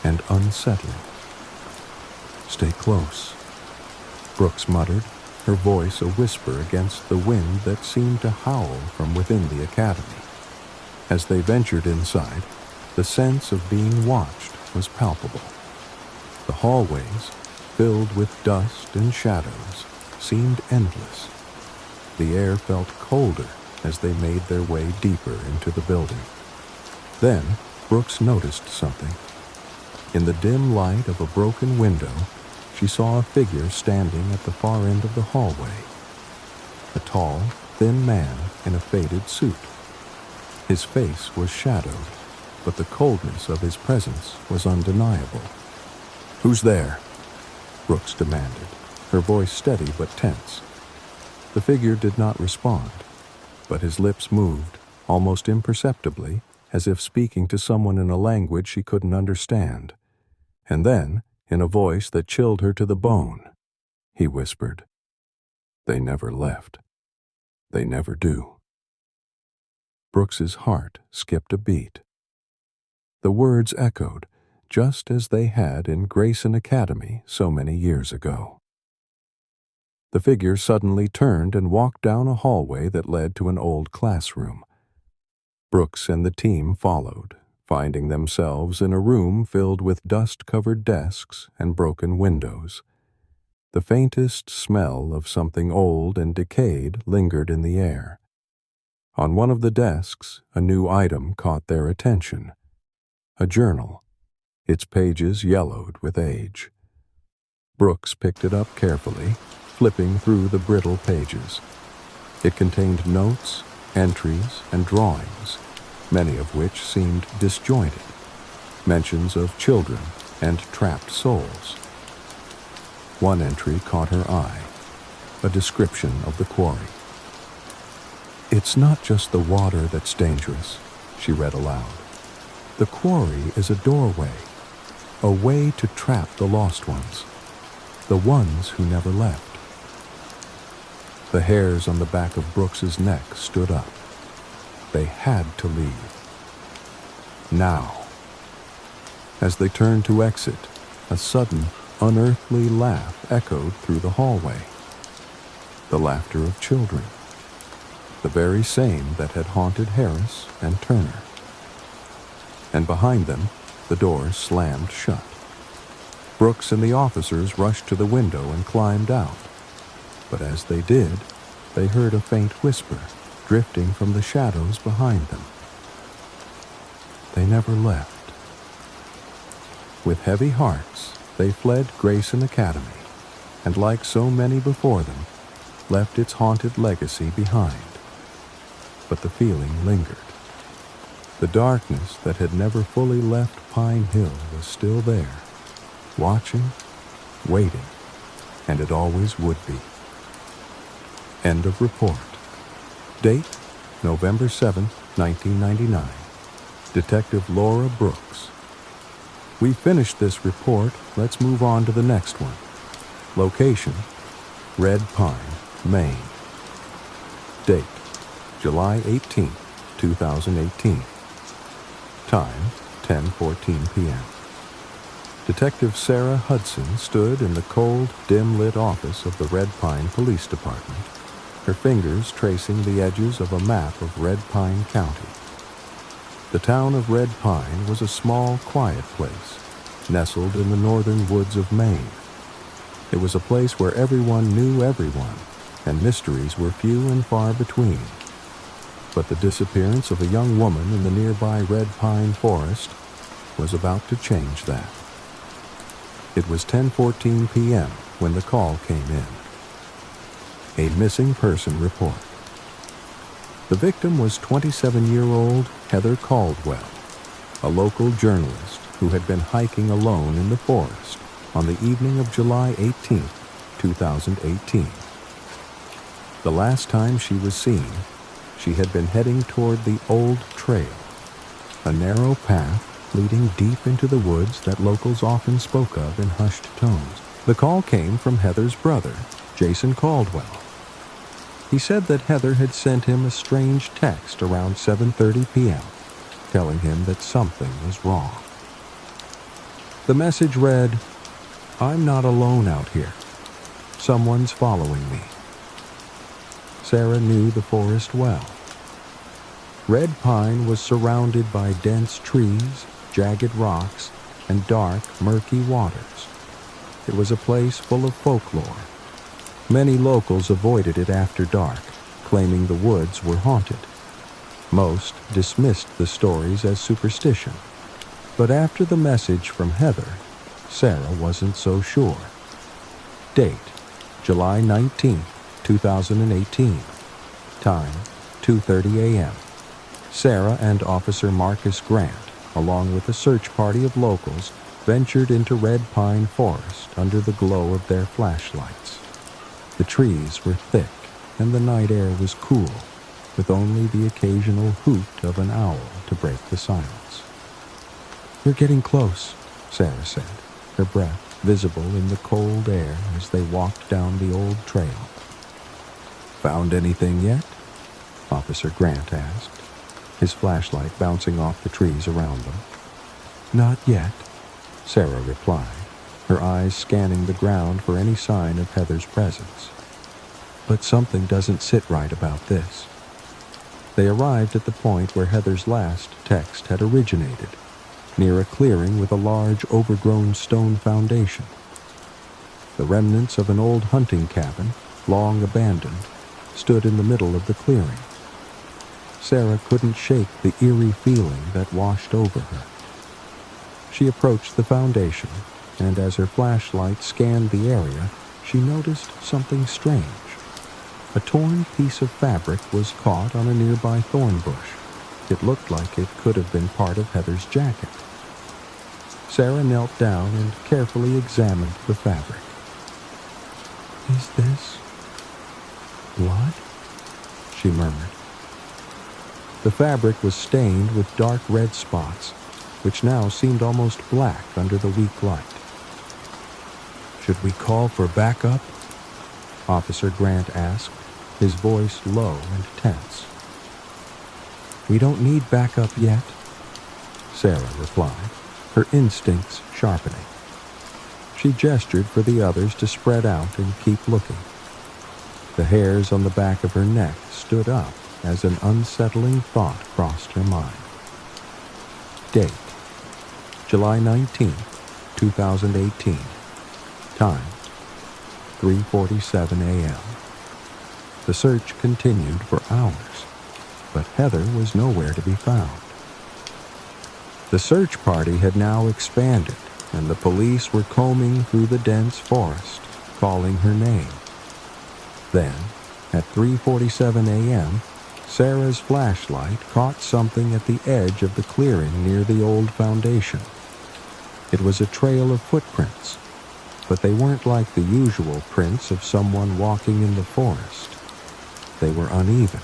and unsettling. "Stay close," Brooks muttered, her voice a whisper against the wind that seemed to howl from within the academy. As they ventured inside, the sense of being watched was palpable. The hallways, filled with dust and shadows, seemed endless. The air felt colder as they made their way deeper into the building. Then, Brooks noticed something. In the dim light of a broken window, she saw a figure standing at the far end of the hallway. A tall, thin man in a faded suit. His face was shadowed, but the coldness of his presence was undeniable. "Who's there?" Brooks demanded, her voice steady but tense. The figure did not respond, but his lips moved, almost imperceptibly, as if speaking to someone in a language she couldn't understand. And then, in a voice that chilled her to the bone, he whispered, "They never left. They never do." Brooks's heart skipped a beat. The words echoed, just as they had in Grayson Academy so many years ago. The figure suddenly turned and walked down a hallway that led to an old classroom. Brooks and the team followed, finding themselves in a room filled with dust-covered desks and broken windows. The faintest smell of something old and decayed lingered in the air. On one of the desks, a new item caught their attention. A journal, its pages yellowed with age. Brooks picked it up carefully, flipping through the brittle pages. It contained notes, entries, and drawings, many of which seemed disjointed, mentions of children and trapped souls. One entry caught her eye, a description of the quarry. "It's not just the water that's dangerous," she read aloud. "The quarry is a doorway, a way to trap the lost ones, the ones who never left." The hairs on the back of Brooks's neck stood up. They had to leave. Now. As they turned to exit, a sudden, unearthly laugh echoed through the hallway. The laughter of children. The very same that had haunted Harris and Turner. And behind them, the door slammed shut. Brooks and the officers rushed to the window and climbed out. But as they did, they heard a faint whisper drifting from the shadows behind them. They never left. With heavy hearts, they fled Grayson Academy, and like so many before them, left its haunted legacy behind. But the feeling lingered. The darkness that had never fully left Pine Hill was still there, watching, waiting, and it always would be. End of report. Date, November 7, 1999. Detective Laura Brooks. We finished this report. Let's move on to the next one. Location, Red Pine, Maine. Date, July 18, 2018. Time, 10:14 p.m. Detective Sarah Hudson stood in the cold, dim-lit office of the Red Pine Police Department, her fingers tracing the edges of a map of Red Pine County. The town of Red Pine was a small, quiet place, nestled in the northern woods of Maine. It was a place where everyone knew everyone, and mysteries were few and far between. But the disappearance of a young woman in the nearby Red Pine Forest was about to change that. It was 10:14 p.m. when the call came in. A missing person report. The victim was 27-year-old Heather Caldwell, a local journalist who had been hiking alone in the forest on the evening of July 18, 2018. The last time she was seen, she had been heading toward the Old Trail, a narrow path leading deep into the woods that locals often spoke of in hushed tones. The call came from Heather's brother, Jason Caldwell. He said that Heather had sent him a strange text around 7:30 p.m., telling him that something was wrong. The message read, "I'm not alone out here. Someone's following me." Sarah knew the forest well. Red Pine was surrounded by dense trees, jagged rocks, and dark, murky waters. It was a place full of folklore. Many locals avoided it after dark, claiming the woods were haunted. Most dismissed the stories as superstition. But after the message from Heather, Sarah wasn't so sure. Date, July 19, 2018. Time, 2:30 a.m. Sarah and Officer Marcus Grant, along with a search party of locals, ventured into Red Pine Forest under the glow of their flashlights. The trees were thick, and the night air was cool, with only the occasional hoot of an owl to break the silence. "We're getting close," Sarah said, her breath visible in the cold air as they walked down the old trail. "Found anything yet?" Officer Grant asked, his flashlight bouncing off the trees around them. "Not yet," Sarah replied, her eyes scanning the ground for any sign of Heather's presence. "But something doesn't sit right about this." They arrived at the point where Heather's last text had originated, near a clearing with a large overgrown stone foundation. The remnants of an old hunting cabin, long abandoned, stood in the middle of the clearing. Sarah couldn't shake the eerie feeling that washed over her. She approached the foundation, and as her flashlight scanned the area, she noticed something strange. A torn piece of fabric was caught on a nearby thorn bush. It looked like it could have been part of Heather's jacket. Sarah knelt down and carefully examined the fabric. "Is this blood?" she murmured. The fabric was stained with dark red spots, which now seemed almost black under the weak light. "Should we call for backup?" Officer Grant asked, his voice low and tense. "We don't need backup yet," Sarah replied, her instincts sharpening. She gestured for the others to spread out and keep looking. The hairs on the back of her neck stood up as an unsettling thought crossed her mind. Date, July 19, 2018. Time, 3:47 a.m. The search continued for hours, but Heather was nowhere to be found. The search party had now expanded, and the police were combing through the dense forest, calling her name. Then, at 3:47 a.m., Sarah's flashlight caught something at the edge of the clearing near the old foundation. It was a trail of footprints, but they weren't like the usual prints of someone walking in the forest. They were uneven,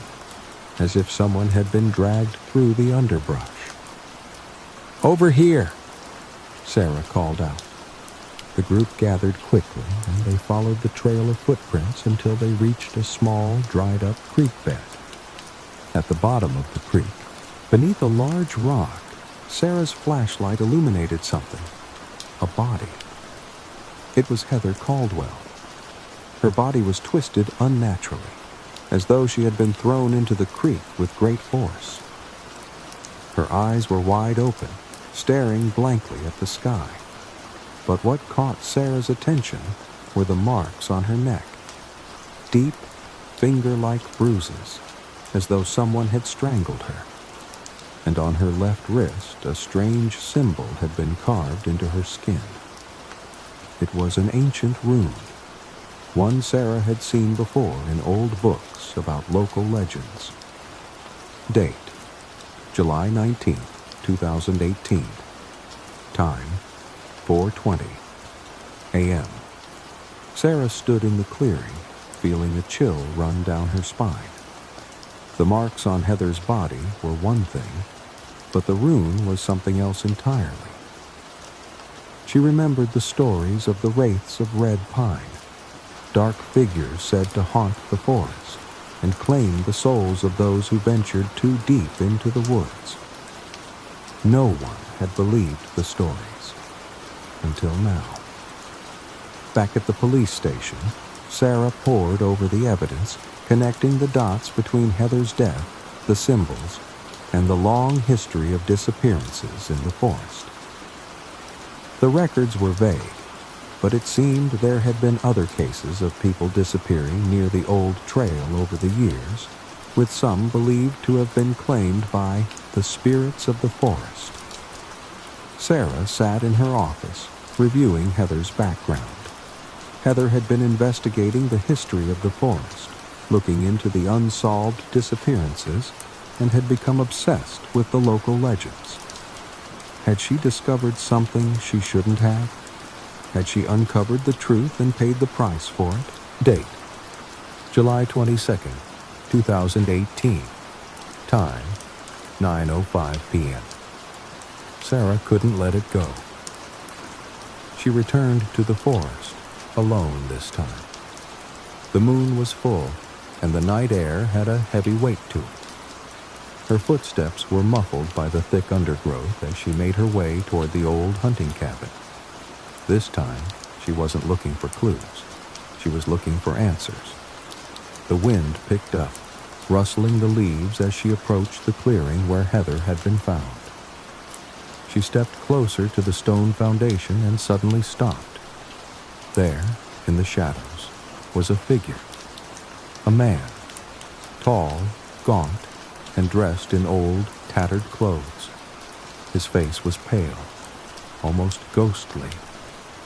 as if someone had been dragged through the underbrush. "Over here!" Sarah called out. The group gathered quickly, and they followed the trail of footprints until they reached a small, dried-up creek bed. At the bottom of the creek, beneath a large rock, Sarah's flashlight illuminated something. A body. It was Heather Caldwell. Her body was twisted unnaturally, as though she had been thrown into the creek with great force. Her eyes were wide open, staring blankly at the sky. But what caught Sarah's attention were the marks on her neck. Deep, finger-like bruises, as though someone had strangled her. And on her left wrist, a strange symbol had been carved into her skin. It was an ancient rune, one Sarah had seen before in old books about local legends. Date, July 19, 2018. Time, 4:20. a.m. Sarah stood in the clearing, feeling a chill run down her spine. The marks on Heather's body were one thing, but the rune was something else entirely. She remembered the stories of the wraiths of red pine, dark figures said to haunt the forest and claim the souls of those who ventured too deep into the woods. No one had believed the stories, until now. Back at the police station, Sarah pored over the evidence, connecting the dots between Heather's death, the symbols, and the long history of disappearances in the forest. The records were vague, but it seemed there had been other cases of people disappearing near the old trail over the years, with some believed to have been claimed by the spirits of the forest. Sarah sat in her office, reviewing Heather's background. Heather had been investigating the history of the forest, looking into the unsolved disappearances, and had become obsessed with the local legends. Had she discovered something she shouldn't have? Had she uncovered the truth and paid the price for it? Date: July 22nd, 2018. Time: 9:05 p.m. Sarah couldn't let it go. She returned to the forest, alone this time. The moon was full, and the night air had a heavy weight to it. Her footsteps were muffled by the thick undergrowth as she made her way toward the old hunting cabin. This time, she wasn't looking for clues. She was looking for answers. The wind picked up, rustling the leaves as she approached the clearing where Heather had been found. She stepped closer to the stone foundation and suddenly stopped. There, in the shadows, was a figure. A man, tall, gaunt, and dressed in old, tattered clothes. His face was pale, almost ghostly,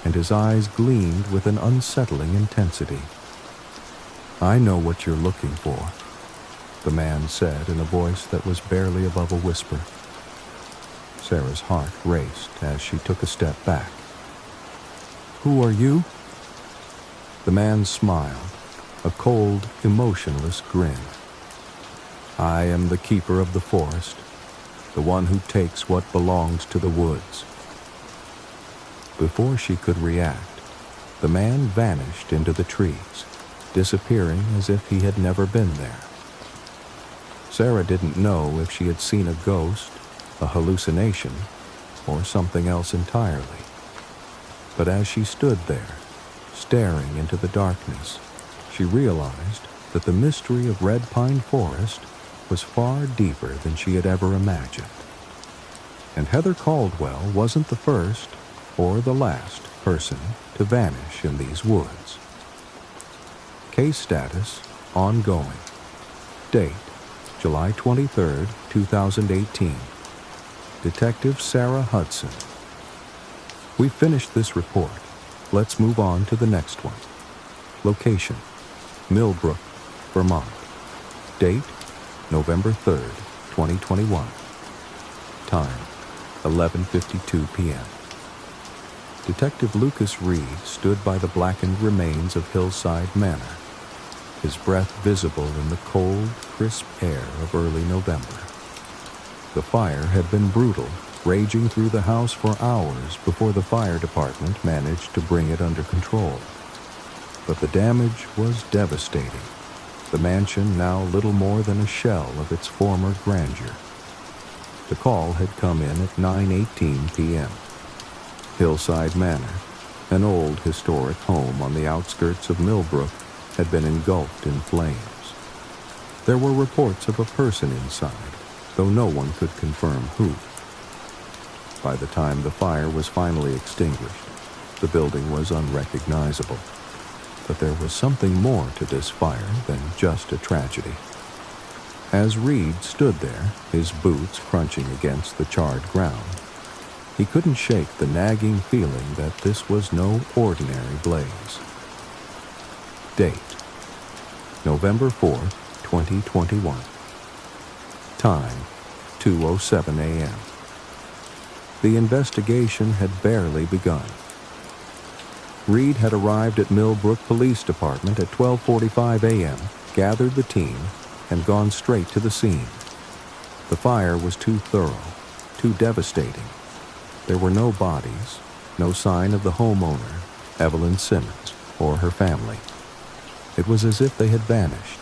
and his eyes gleamed with an unsettling intensity. "I know what you're looking for," the man said in a voice that was barely above a whisper. Sarah's heart raced as she took a step back. "Who are you?" The man smiled, a cold, emotionless grin. "I am the keeper of the forest, the one who takes what belongs to the woods." Before she could react, the man vanished into the trees, disappearing as if he had never been there. Sarah didn't know if she had seen a ghost, a hallucination, or something else entirely. But as she stood there, staring into the darkness, she realized that the mystery of Red Pine Forest was far deeper than she had ever imagined. And Heather Caldwell wasn't the first or the last person to vanish in these woods. Case status: ongoing. Date: July 23rd, 2018. Detective Sarah Hudson. We finished this report. Let's move on to the next one. Location: Millbrook, Vermont. Date: November 3rd, 2021. Time: 11:52 p.m. Detective Lucas Reed stood by the blackened remains of Hillside Manor, his breath visible in the cold, crisp air of early November. The fire had been brutal, raging through the house for hours before the fire department managed to bring it under control. But the damage was devastating, the mansion now little more than a shell of its former grandeur. The call had come in at 9:18 p.m. Hillside Manor, an old historic home on the outskirts of Millbrook, had been engulfed in flames. There were reports of a person inside, though no one could confirm who. By the time the fire was finally extinguished, the building was unrecognizable. But there was something more to this fire than just a tragedy. As Reed stood there, his boots crunching against the charred ground, he couldn't shake the nagging feeling that this was no ordinary blaze. Date: November 4th, 2021. Time: 2:07 a.m. The investigation had barely begun. Reed had arrived at Millbrook Police Department at 12:45 a.m., gathered the team, and gone straight to the scene. The fire was too thorough, too devastating. There were no bodies, no sign of the homeowner, Evelyn Simmons, or her family. It was as if they had vanished,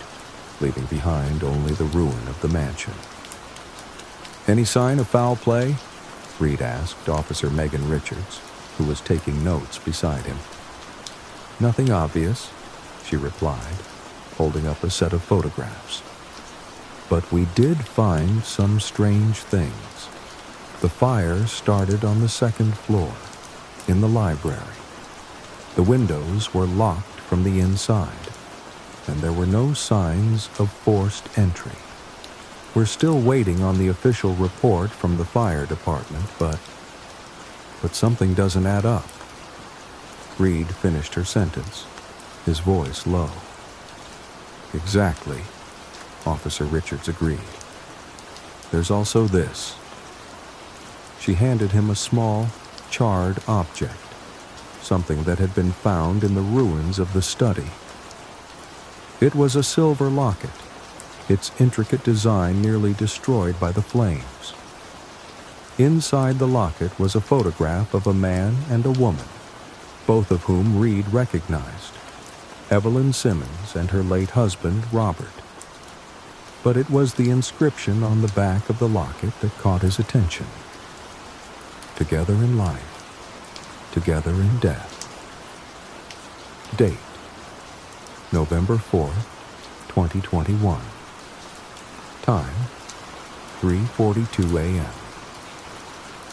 leaving behind only the ruin of the mansion. "Any sign of foul play?" Reed asked Officer Megan Richards, who was taking notes beside him. "Nothing obvious," she replied, holding up a set of photographs. "But we did find some strange things. The fire started on the second floor, in the library. The windows were locked from the inside, and there were no signs of forced entry. We're still waiting on the official report from the fire department, but something doesn't add up." Reed finished her sentence, his voice low. "Exactly," Officer Richards agreed. "There's also this." She handed him a small, charred object, something that had been found in the ruins of the study. It was a silver locket, its intricate design nearly destroyed by the flames. Inside the locket was a photograph of a man and a woman, both of whom Reed recognized, Evelyn Simmons and her late husband, Robert. But it was the inscription on the back of the locket that caught his attention. "Together in life, together in death." Date: November 4th, 2021. Time: 3:42 a.m.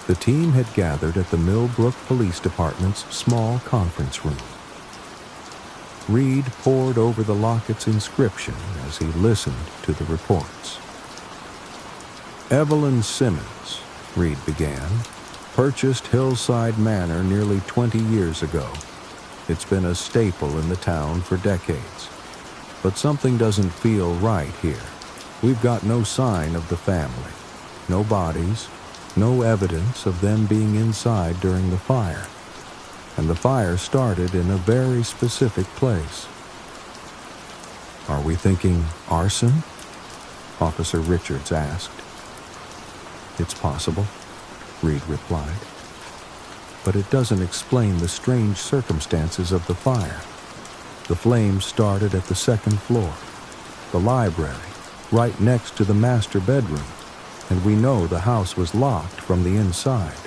The team had gathered at the Millbrook Police Department's small conference room. Reed pored over the locket's inscription as he listened to the reports. "Evelyn Simmons," Reed began, "purchased Hillside Manor nearly 20 years ago. It's been a staple in the town for decades. But something doesn't feel right here. We've got no sign of the family, no bodies, no evidence of them being inside during the fire. And the fire started in a very specific place." "Are we thinking arson?" Officer Richards asked. "It's possible," Reed replied. "But it doesn't explain the strange circumstances of the fire. The flames started at the second floor, the library, right next to the master bedroom, and we know the house was locked from the inside.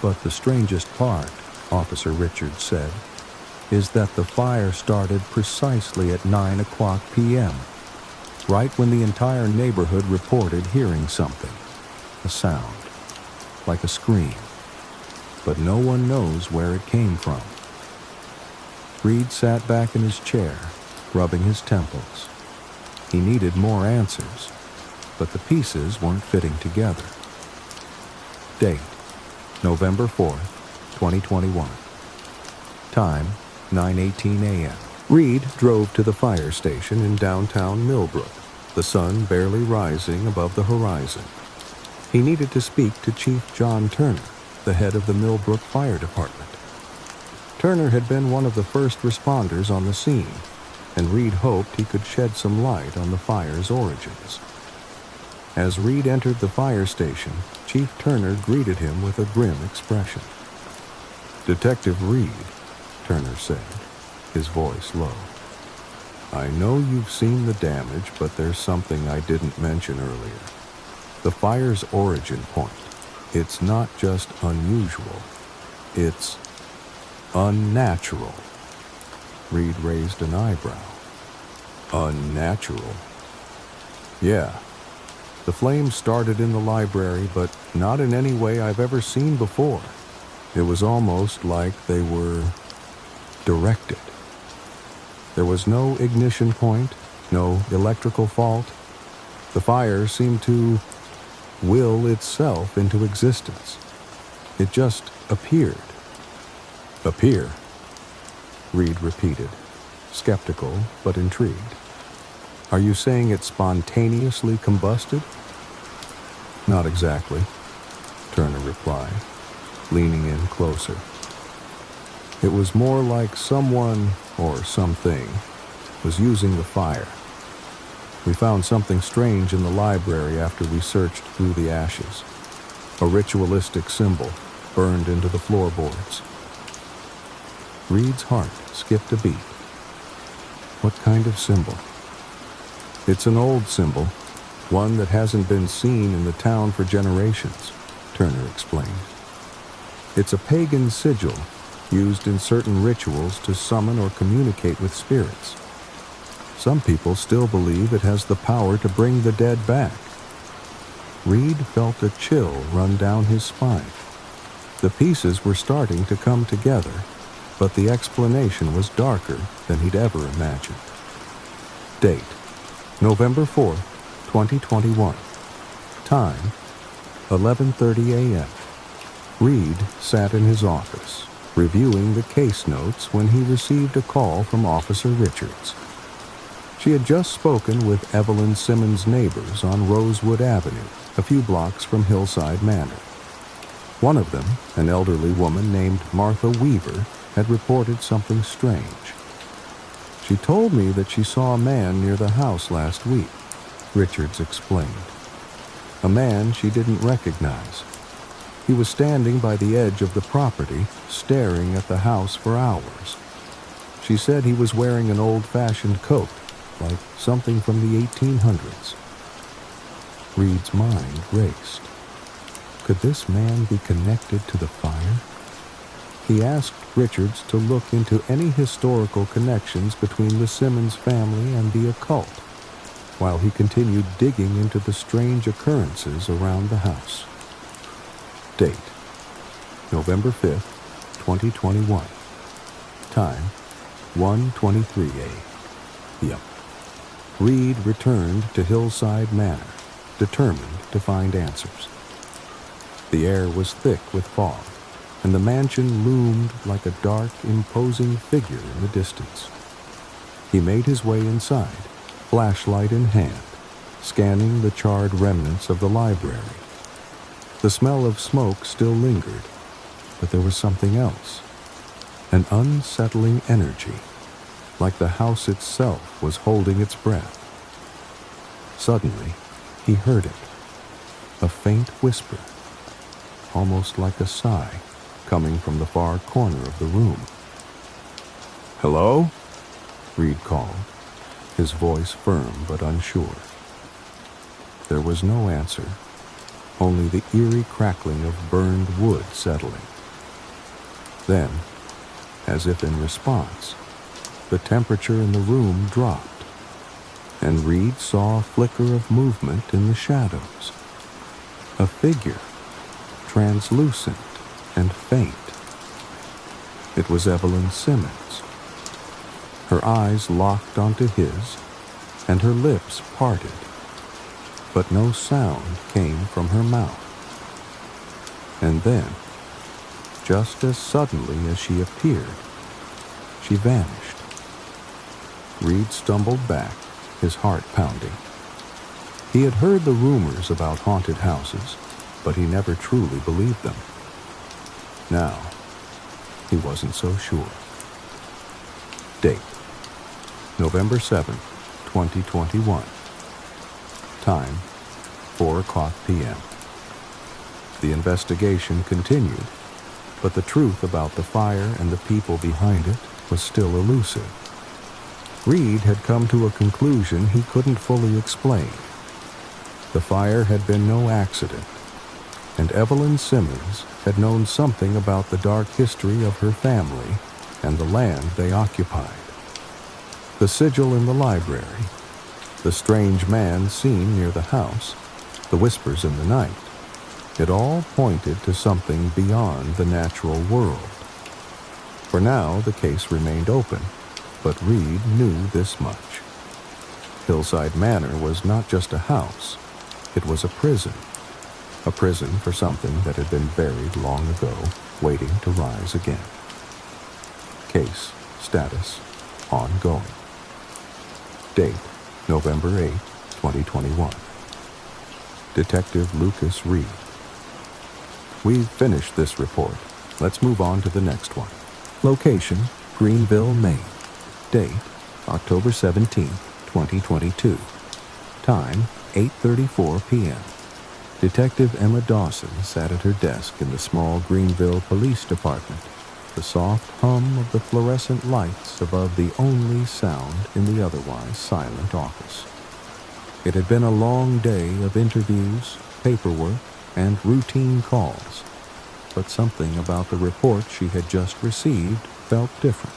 But the strangest part," Officer Richards said, "is that the fire started precisely at 9 o'clock p.m., right when the entire neighborhood reported hearing something, a sound, like a scream. But no one knows where it came from." Reed sat back in his chair, rubbing his temples. He needed more answers, but the pieces weren't fitting together. Date: November 4th, 2021. Time: 9:18 a.m. Reed drove to the fire station in downtown Millbrook, the sun barely rising above the horizon. He needed to speak to Chief John Turner, the head of the Millbrook Fire Department. Turner had been one of the first responders on the scene, and Reed hoped he could shed some light on the fire's origins. As Reed entered the fire station, Chief Turner greeted him with a grim expression. "Detective Reed," Turner said, his voice low. "I know you've seen the damage, but there's something I didn't mention earlier. The fire's origin point. It's not just unusual. It's unnatural." Reed raised an eyebrow. "Unnatural?" "Yeah. The flames started in the library, but not in any way I've ever seen before. It was almost like they were directed. There was no ignition point, no electrical fault. The fire seemed to will itself into existence. It just appeared." "Appear?" Reed repeated, skeptical but intrigued. "Are you saying it spontaneously combusted?" "Not exactly," Turner replied, leaning in closer. It was more like someone, or something, was using the fire. We found something strange in the library after we searched through the ashes. A ritualistic symbol burned into the floorboards. Reed's heart skipped a beat. What kind of symbol? It's an old symbol, one that hasn't been seen in the town for generations, Turner explained. It's a pagan sigil used in certain rituals to summon or communicate with spirits. Some people still believe it has the power to bring the dead back. Reed felt a chill run down his spine. The pieces were starting to come together, but the explanation was darker than he'd ever imagined. Date: November 4th, 2021. Time: 11:30 a.m. Reed sat in his office, reviewing the case notes when he received a call from Officer Richards. She had just spoken with Evelyn Simmons' neighbors on Rosewood Avenue, a few blocks from Hillside Manor. One of them, an elderly woman named Martha Weaver, had reported something strange. She told me that she saw a man near the house last week, Richards explained. A man she didn't recognize. He was standing by the edge of the property, staring at the house for hours. She said he was wearing an old-fashioned coat, like something from the 1800s. Reed's mind raced. Could this man be connected to the fire? He asked Richards to look into any historical connections between the Simmons family and the occult, while he continued digging into the strange occurrences around the house. Date: November 5th, 2021. Time: 1:23 p.m. Reed returned to Hillside Manor, determined to find answers. The air was thick with fog, and the mansion loomed like a dark, imposing figure in the distance. He made his way inside, flashlight in hand, scanning the charred remnants of the library. The smell of smoke still lingered, but there was something else. An unsettling energy, like the house itself was holding its breath. Suddenly, he heard it, a faint whisper, almost like a sigh, coming from the far corner of the room. "Hello?" Reed called, his voice firm but unsure. There was no answer, only the eerie crackling of burned wood settling. Then, as if in response, the temperature in the room dropped, and Reed saw a flicker of movement in the shadows. A figure, translucent and faint. It was Evelyn Simmons. Her eyes locked onto his, and her lips parted, but no sound came from her mouth. And then, just as suddenly as she appeared, she vanished. Reed stumbled back, his heart pounding. He had heard the rumors about haunted houses, but he never truly believed them. Now, he wasn't so sure. Date: November 7th, 2021. Time: 4:00 p.m. The investigation continued, but the truth about the fire and the people behind it was still elusive. Reed had come to a conclusion he couldn't fully explain. The fire had been no accident, and Evelyn Simmons had known something about the dark history of her family and the land they occupied. The sigil in the library, the strange man seen near the house, the whispers in the night, it all pointed to something beyond the natural world. For now, the case remained open, but Reed knew this much. Hillside Manor was not just a house, it was a prison for something that had been buried long ago, waiting to rise again. Case status ongoing. Date: November 8, 2021. Detective Lucas Reed. We've finished this report. Let's move on to the next one. Location, Greenville, Maine. Date, October 17, 2022. Time, 8:34 p.m. Detective Emma Dawson sat at her desk in the small Greenville Police Department, the soft hum of the fluorescent lights above the only sound in the otherwise silent office. It had been a long day of interviews, paperwork, and routine calls, but something about the report she had just received felt different.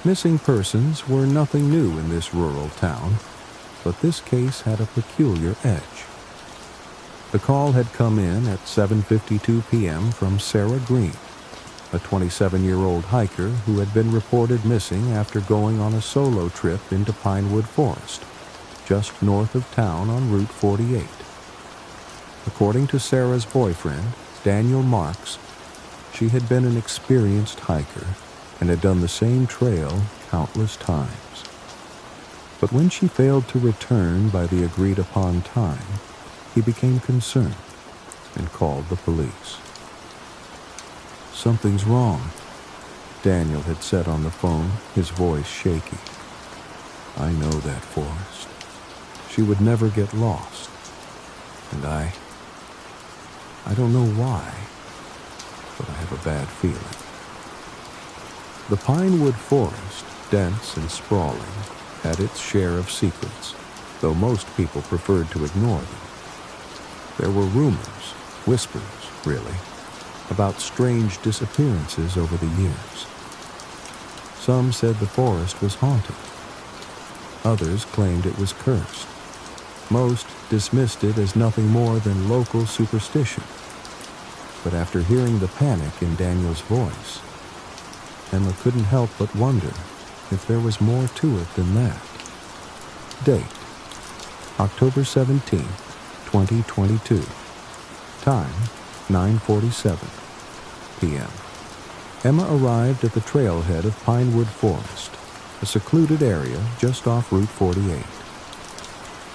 Missing persons were nothing new in this rural town, but this case had a peculiar edge. The call had come in at 7:52 p.m. from Sarah Green, a 27-year-old hiker who had been reported missing after going on a solo trip into Pinewood Forest, just north of town on Route 48. According to Sarah's boyfriend, Daniel Marks, she had been an experienced hiker and had done the same trail countless times. But when she failed to return by the agreed-upon time, he became concerned and called the police. "Something's wrong," Daniel had said on the phone, his voice shaky. "I know that forest. She would never get lost. And I don't know why, but I have a bad feeling." The Pinewood Forest, dense and sprawling, had its share of secrets, though most people preferred to ignore them. There were rumors, whispers, really, about strange disappearances over the years. Some said the forest was haunted. Others claimed it was cursed. Most dismissed it as nothing more than local superstition. But after hearing the panic in Daniel's voice, Emma couldn't help but wonder if there was more to it than that. Date, October 17, 2022. Time, 9:47 p.m. Emma arrived at the trailhead of Pinewood Forest, a secluded area just off Route 48.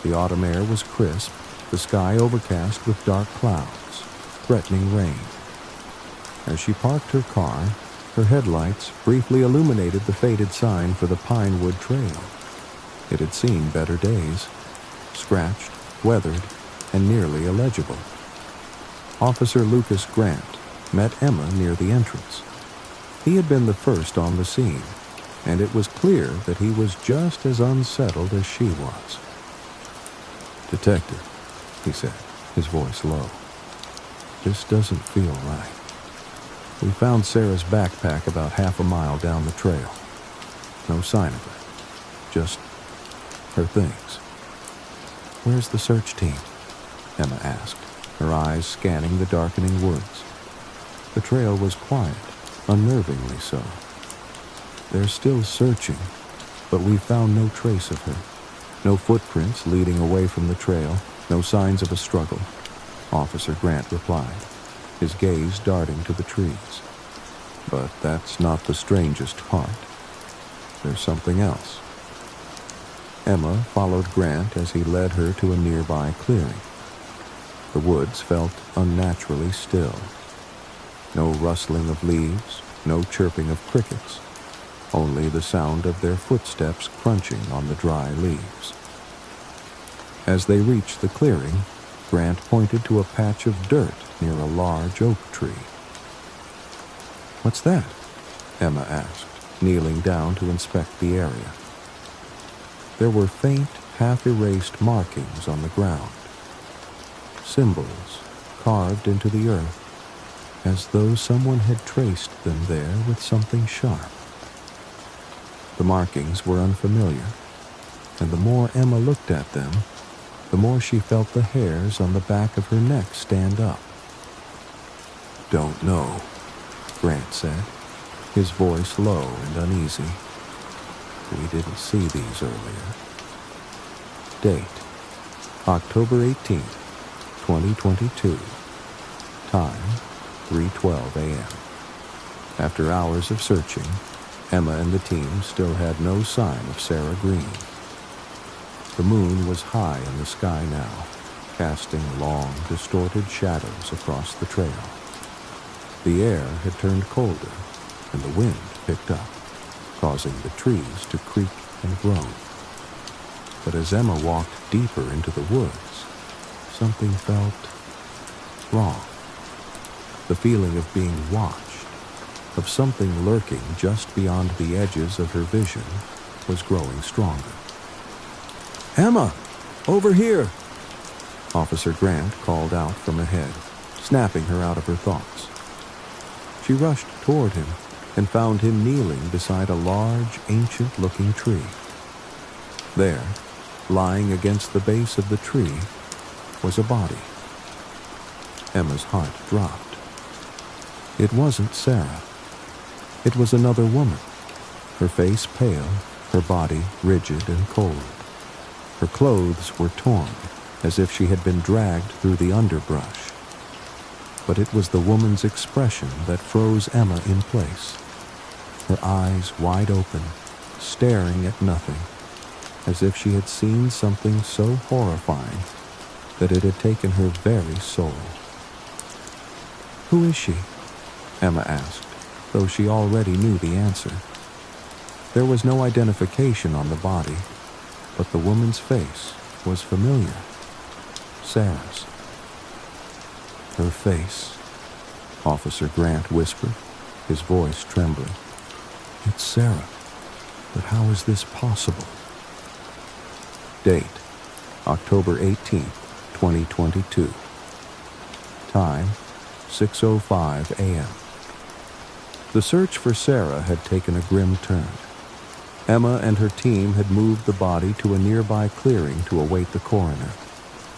The autumn air was crisp, the sky overcast with dark clouds, threatening rain. As she parked her car, her headlights briefly illuminated the faded sign for the Pinewood Trail. It had seen better days, scratched, weathered, and nearly illegible. Officer Lucas Grant met Emma near the entrance. He had been the first on the scene, and it was clear that he was just as unsettled as she was. "Detective," he said, his voice low, "this doesn't feel right. We found Sarah's backpack about half a mile down the trail. No sign of her, just her things." "Where's the search team?" Emma asked, her eyes scanning the darkening woods. The trail was quiet, unnervingly so. "They're still searching, but we found no trace of her. No footprints leading away from the trail, no signs of a struggle," Officer Grant replied, his gaze darting to the trees. "But that's not the strangest part. There's something else." Emma followed Grant as he led her to a nearby clearing. The woods felt unnaturally still. No rustling of leaves, no chirping of crickets, only the sound of their footsteps crunching on the dry leaves. As they reached the clearing, Grant pointed to a patch of dirt near a large oak tree. "What's that?" Emma asked, kneeling down to inspect the area. There were faint, half-erased markings on the ground. Symbols carved into the earth, as though someone had traced them there with something sharp. The markings were unfamiliar, and the more Emma looked at them, the more she felt the hairs on the back of her neck stand up. "Don't know," Grant said, his voice low and uneasy. "We didn't see these earlier." Date, October 18th, 2022. Time, 3:12 a.m. After hours of searching, Emma and the team still had no sign of Sarah Green. The moon was high in the sky now, casting long, distorted shadows across the trail. The air had turned colder, and the wind picked up, causing the trees to creak and groan. But as Emma walked deeper into the woods, something felt wrong. The feeling of being watched, of something lurking just beyond the edges of her vision, was growing stronger. "Emma! Over here!" Officer Grant called out from ahead, snapping her out of her thoughts. She rushed toward him and found him kneeling beside a large, ancient-looking tree. There, lying against the base of the tree, was a body. Emma's heart dropped. It wasn't Sarah. It was another woman, her face pale, her body rigid and cold. Her clothes were torn, as if she had been dragged through the underbrush. But it was the woman's expression that froze Emma in place, her eyes wide open, staring at nothing, as if she had seen something so horrifying that it had taken her very soul. "Who is she?" Emma asked, though she already knew the answer. There was no identification on the body, but the woman's face was familiar. Sarah's. "Her face," Officer Grant whispered, his voice trembling. "It's Sarah, but how is this possible?" Date: October 18th, 2022. Time: 6:05 a.m. The search for Sarah had taken a grim turn. Emma and her team had moved the body to a nearby clearing to await the coroner,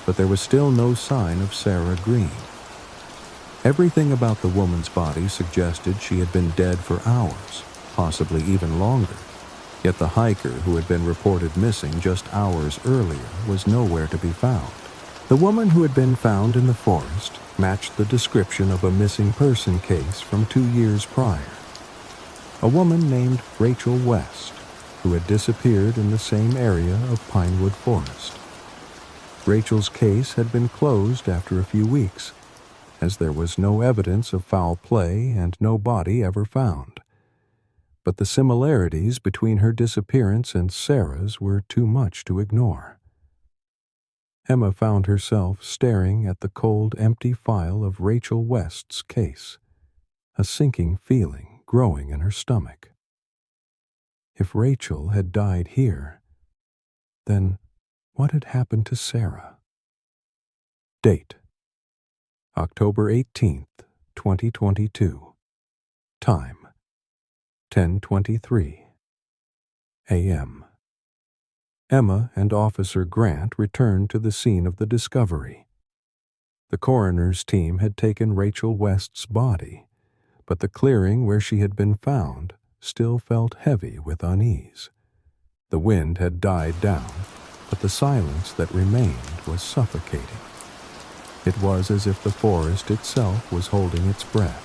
but there was still no sign of Sarah Green. Everything about the woman's body suggested she had been dead for hours, possibly even longer, yet the hiker who had been reported missing just hours earlier was nowhere to be found. The woman who had been found in the forest matched the description of a missing person case from 2 years prior. A woman named Rachel West, who had disappeared in the same area of Pinewood Forest. Rachel's case had been closed after a few weeks, as there was no evidence of foul play and no body ever found. But the similarities between her disappearance and Sarah's were too much to ignore. Emma found herself staring at the cold, empty file of Rachel West's case, a sinking feeling growing in her stomach. If Rachel had died here, then what had happened to Sarah? Date: October 18th, 2022. Time: 10:23 a.m. Emma and Officer Grant returned to the scene of the discovery. The coroner's team had taken Rachel West's body, but the clearing where she had been found still felt heavy with unease. The wind had died down, but the silence that remained was suffocating. It was as if the forest itself was holding its breath.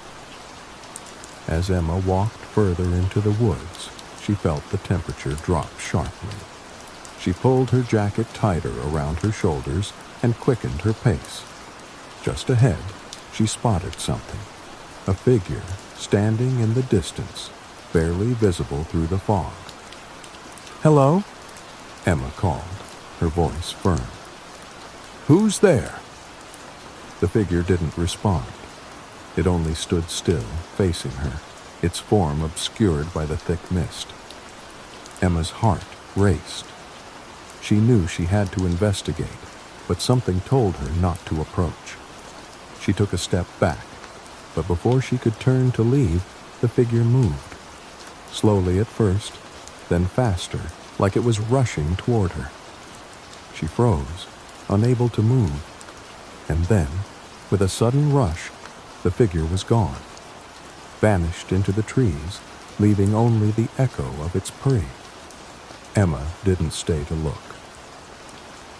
As Emma walked further into the woods, she felt the temperature drop sharply. She pulled her jacket tighter around her shoulders and quickened her pace. Just ahead, she spotted something, a figure standing in the distance, barely visible through the fog. "Hello?" Emma called, her voice firm. "Who's there?" The figure didn't respond. It only stood still, facing her, its form obscured by the thick mist. Emma's heart raced. She knew she had to investigate, but something told her not to approach. She took a step back, but before she could turn to leave, the figure moved. Slowly at first, then faster, like it was rushing toward her. She froze, unable to move, and then, with a sudden rush, the figure was gone, vanished into the trees, leaving only the echo of its prey. Emma didn't stay to look.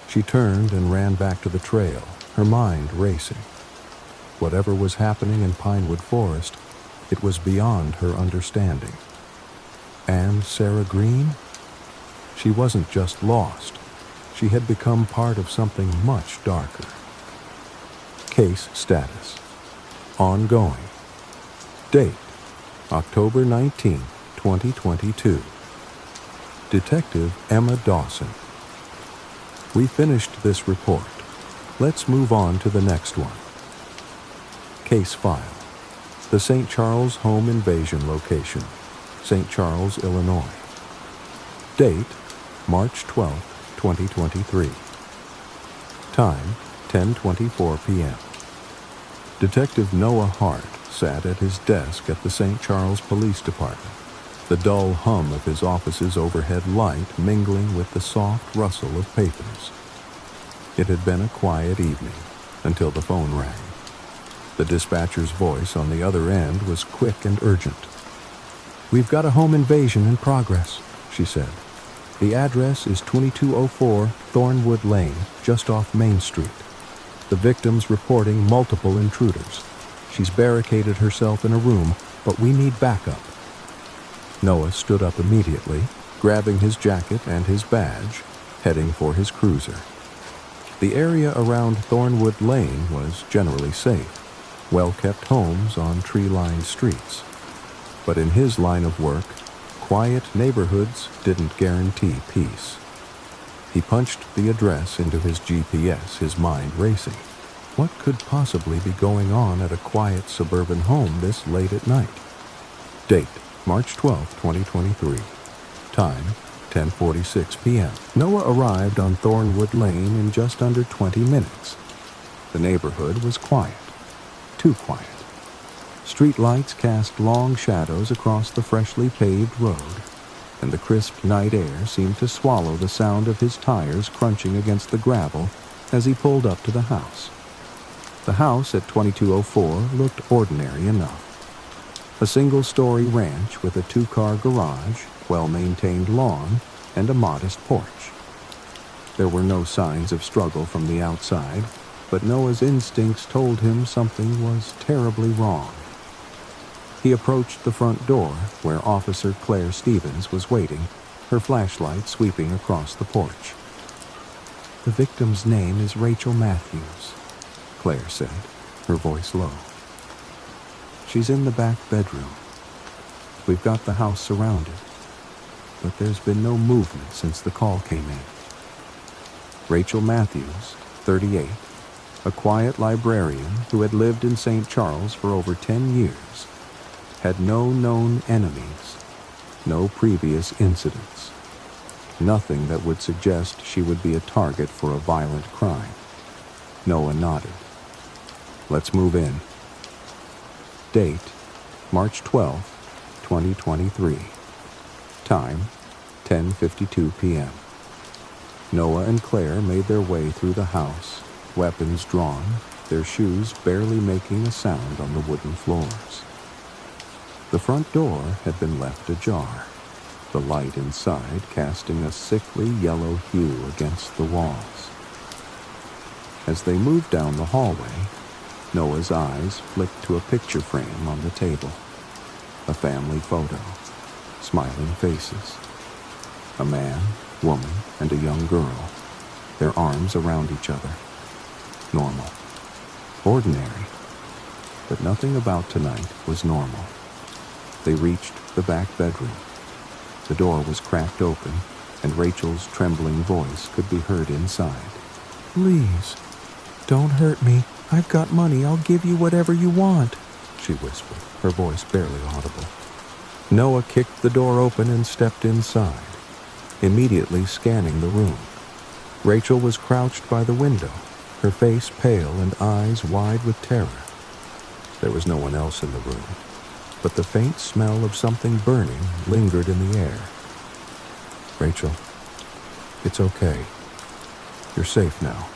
She turned and ran back to the trail, her mind racing. Whatever was happening in Pinewood Forest, it was beyond her understanding. And Sarah Green? She wasn't just lost. She had become part of something much darker. Case status: ongoing. Date: October 19, 2022. Detective Emma Dawson. We finished this report. Let's move on to the next one. Case file. The St. Charles home invasion location, St. Charles, Illinois. Date, March 12, 2023. Time, 10:24 p.m. Detective Noah Hart sat at his desk at the St. Charles Police Department, the dull hum of his office's overhead light mingling with the soft rustle of papers. It had been a quiet evening until the phone rang. The dispatcher's voice on the other end was quick and urgent. "We've got a home invasion in progress," she said. "The address is 2204 Thornwood Lane, just off Main Street. The victim's reporting multiple intruders. She's barricaded herself in a room, but we need backup." Noah stood up immediately, grabbing his jacket and his badge, heading for his cruiser. The area around Thornwood Lane was generally safe, well-kept homes on tree-lined streets. But in his line of work, quiet neighborhoods didn't guarantee peace. He punched the address into his GPS, his mind racing. What could possibly be going on at a quiet suburban home this late at night? Date, March 12, 2023. Time, 10:46 p.m. Noah arrived on Thornwood Lane in just under 20 minutes. The neighborhood was quiet. Too quiet. Street lights cast long shadows across the freshly paved road, and the crisp night air seemed to swallow the sound of his tires crunching against the gravel as he pulled up to the house. The house at 2204 looked ordinary enough. A single-story ranch with a two-car garage, well-maintained lawn, and a modest porch. There were no signs of struggle from the outside, but Noah's instincts told him something was terribly wrong. He approached the front door, where Officer Claire Stevens was waiting, her flashlight sweeping across the porch. "The victim's name is Rachel Matthews," Claire said, her voice low. "She's in the back bedroom. We've got the house surrounded, but there's been no movement since the call came in." Rachel Matthews, 38, a quiet librarian who had lived in St. Charles for over 10 years, had no known enemies, no previous incidents, nothing that would suggest she would be a target for a violent crime. Noah nodded. "Let's move in." Date, March 12, 2023. Time, 10:52 p.m. Noah and Claire made their way through the house, weapons drawn, their shoes barely making a sound on the wooden floors. The front door had been left ajar, the light inside casting a sickly yellow hue against the walls. As they moved down the hallway, Noah's eyes flicked to a picture frame on the table. A family photo, smiling faces. A man, woman, and a young girl, their arms around each other. Normal. Ordinary. But nothing about tonight was normal. They reached the back bedroom. The door was cracked open, and Rachel's trembling voice could be heard inside. "Please, don't hurt me. I've got money. I'll give you whatever you want," she whispered, her voice barely audible. Noah kicked the door open and stepped inside, immediately scanning the room. Rachel was crouched by the window, her face pale and eyes wide with terror. There was no one else in the room, but the faint smell of something burning lingered in the air. "Rachel, it's okay. You're safe now,"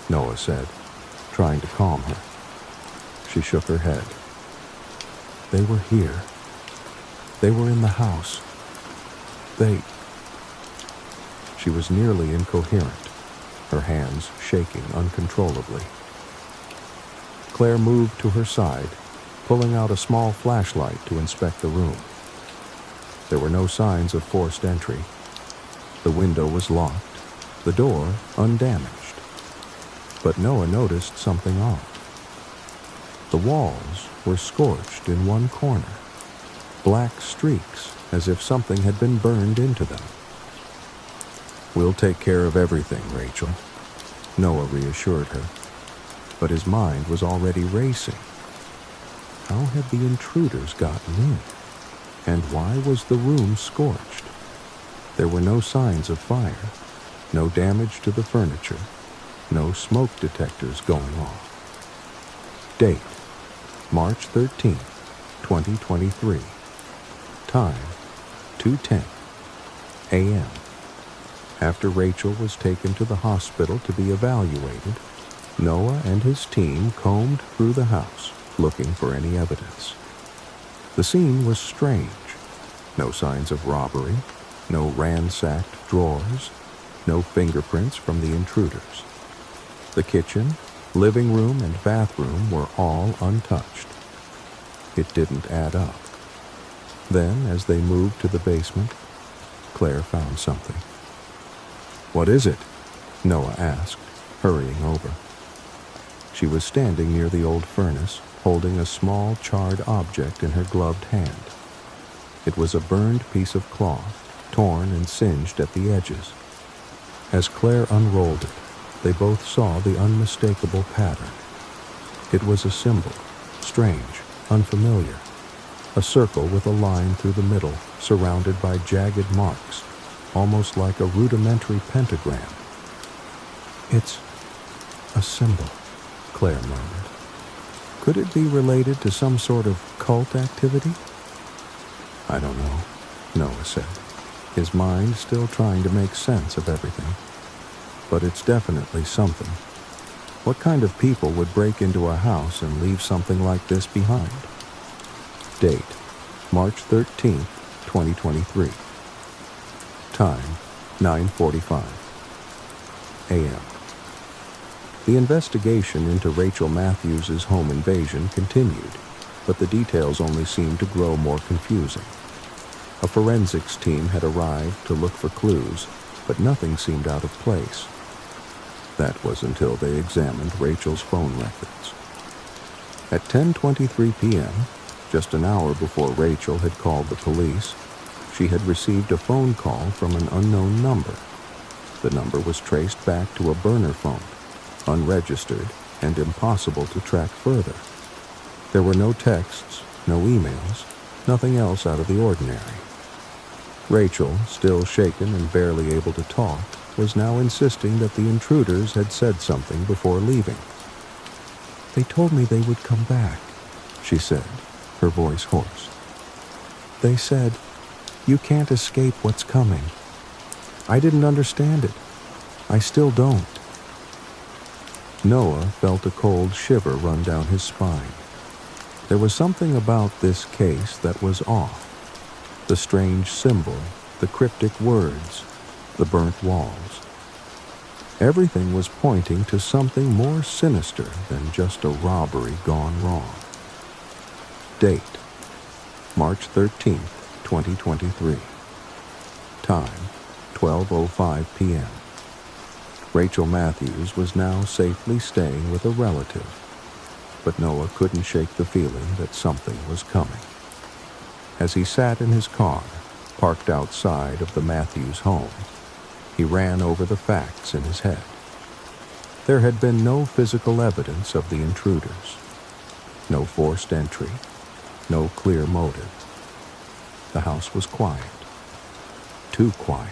Noah said, trying to calm her. She shook her head. "They were here. They were in the house. She was nearly incoherent, her hands shaking uncontrollably. Claire moved to her side, pulling out a small flashlight to inspect the room. There were no signs of forced entry. The window was locked, the door undamaged. But Noah noticed something odd. The walls were scorched in one corner, black streaks as if something had been burned into them. "We'll take care of everything, Rachel," Noah reassured her, but his mind was already racing. How had the intruders gotten in? And why was the room scorched? There were no signs of fire, no damage to the furniture, no smoke detectors going off. Date: March 13th, 2023. Time: 2:10 a.m. After Rachel was taken to the hospital to be evaluated, Noah and his team combed through the house, looking for any evidence. The scene was strange. No signs of robbery, no ransacked drawers, no fingerprints from the intruders. The kitchen, living room, and bathroom were all untouched. It didn't add up. Then, as they moved to the basement, Claire found something. "What is it?" Noah asked, hurrying over. She was standing near the old furnace, holding a small charred object in her gloved hand. It was a burned piece of cloth, torn and singed at the edges. As Claire unrolled it, they both saw the unmistakable pattern. It was a symbol, strange, unfamiliar, a circle with a line through the middle, surrounded by jagged marks, almost like a rudimentary pentagram. "It's a symbol," Claire murmured. "Could it be related to some sort of cult activity?" "I don't know," Noah said, his mind still trying to make sense of everything. "But it's definitely something. What kind of people would break into a house and leave something like this behind?" Date: March 13th, 2023. Time: 9:45 a.m. The investigation into Rachel Matthews' home invasion continued, but the details only seemed to grow more confusing. A forensics team had arrived to look for clues, but nothing seemed out of place. That was until they examined Rachel's phone records. At 10:23 p.m., just an hour before Rachel had called the police, she had received a phone call from an unknown number. The number was traced back to a burner phone, unregistered and impossible to track further. There were no texts, no emails, nothing else out of the ordinary. Rachel, still shaken and barely able to talk, was now insisting that the intruders had said something before leaving. "They told me they would come back," she said, her voice hoarse. "They said, 'You can't escape what's coming.' I didn't understand it. I still don't." Noah felt a cold shiver run down his spine. There was something about this case that was off. The strange symbol, the cryptic words, the burnt walls. Everything was pointing to something more sinister than just a robbery gone wrong. Date: March 13th, 2023. Time: 12:05 p.m. Rachel Matthews was now safely staying with a relative, but Noah couldn't shake the feeling that something was coming. As he sat in his car, parked outside of the Matthews home, he ran over the facts in his head. There had been no physical evidence of the intruders, no forced entry, no clear motive. The house was quiet, too quiet,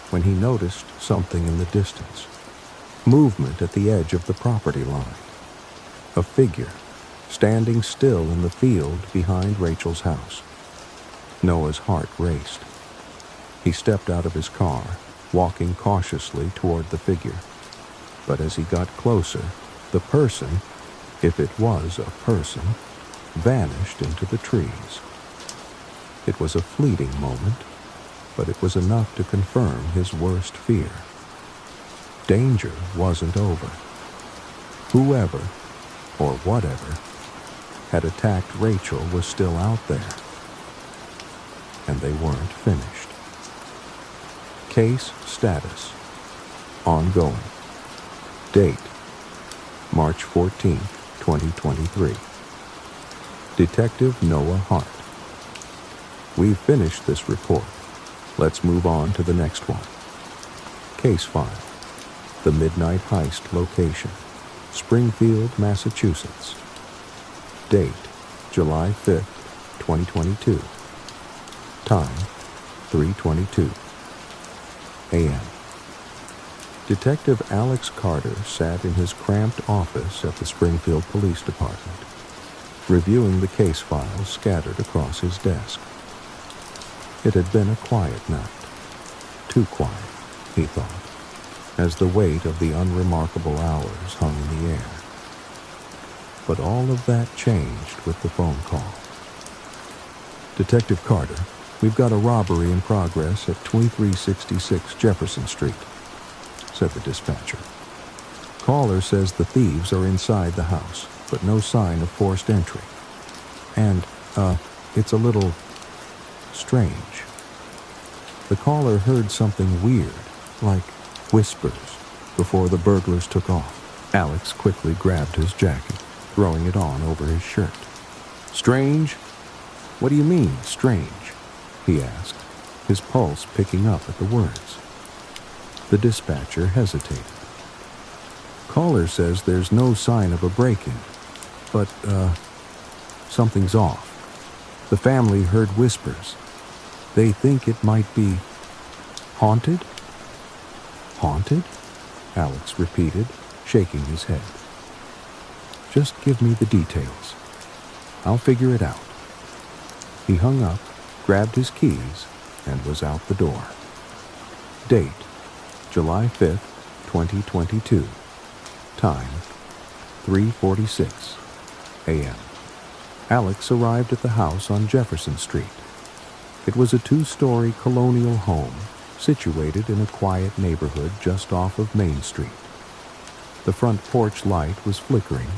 when he noticed something in the distance, movement at the edge of the property line. A figure, standing still in the field behind Rachel's house. Noah's heart raced. He stepped out of his car, walking cautiously toward the figure. But as he got closer, the person, if it was a person, vanished into the trees. It was a fleeting moment, but it was enough to confirm his worst fear. Danger wasn't over. Whoever, or whatever, had attacked Rachel was still out there. And they weren't finished. Case status: ongoing. Date: March 14th, 2023. Detective Noah Hart. We've finished this report. Let's move on to the next one. Case file. The Midnight Heist location. Springfield, Massachusetts. Date, July 5th, 2022. Time, 3:22 a.m. Detective Alex Carter sat in his cramped office at the Springfield Police Department, reviewing the case files scattered across his desk. It had been a quiet night. Too quiet, he thought, as the weight of the unremarkable hours hung in the air. But all of that changed with the phone call. Detective Carter, we've got a robbery in progress at 2366 Jefferson Street, said the dispatcher. Caller says the thieves are inside the house, but no sign of forced entry. And, it's a little strange. The caller heard something weird, like whispers, before the burglars took off. Alex quickly grabbed his jacket, throwing it on over his shirt. Strange? What do you mean, strange? He asked, his pulse picking up at the words. The dispatcher hesitated. Caller says there's no sign of a break-in, but, something's off. The family heard whispers. They think it might be haunted? Haunted? Alex repeated, shaking his head. Just give me the details. I'll figure it out. He hung up, grabbed his keys, and was out the door. Date, July 5th, 2022. Time, 3:46 a.m. Alex arrived at the house on Jefferson Street. It was a 2-story colonial home situated in a quiet neighborhood just off of Main Street. The front porch light was flickering,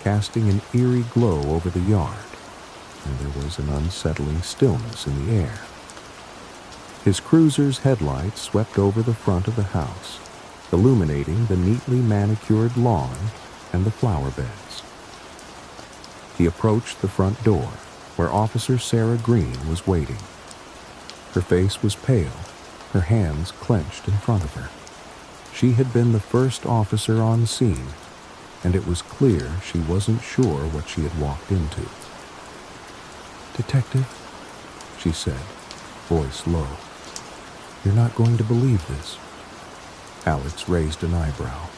casting an eerie glow over the yard, and there was an unsettling stillness in the air. His cruiser's headlights swept over the front of the house, illuminating the neatly manicured lawn and the flower beds. He approached the front door, where Officer Sarah Green was waiting. Her face was pale, her hands clenched in front of her. She had been the first officer on scene, and it was clear she wasn't sure what she had walked into. "Detective," she said, voice low, "you're not going to believe this." Alex raised an eyebrow.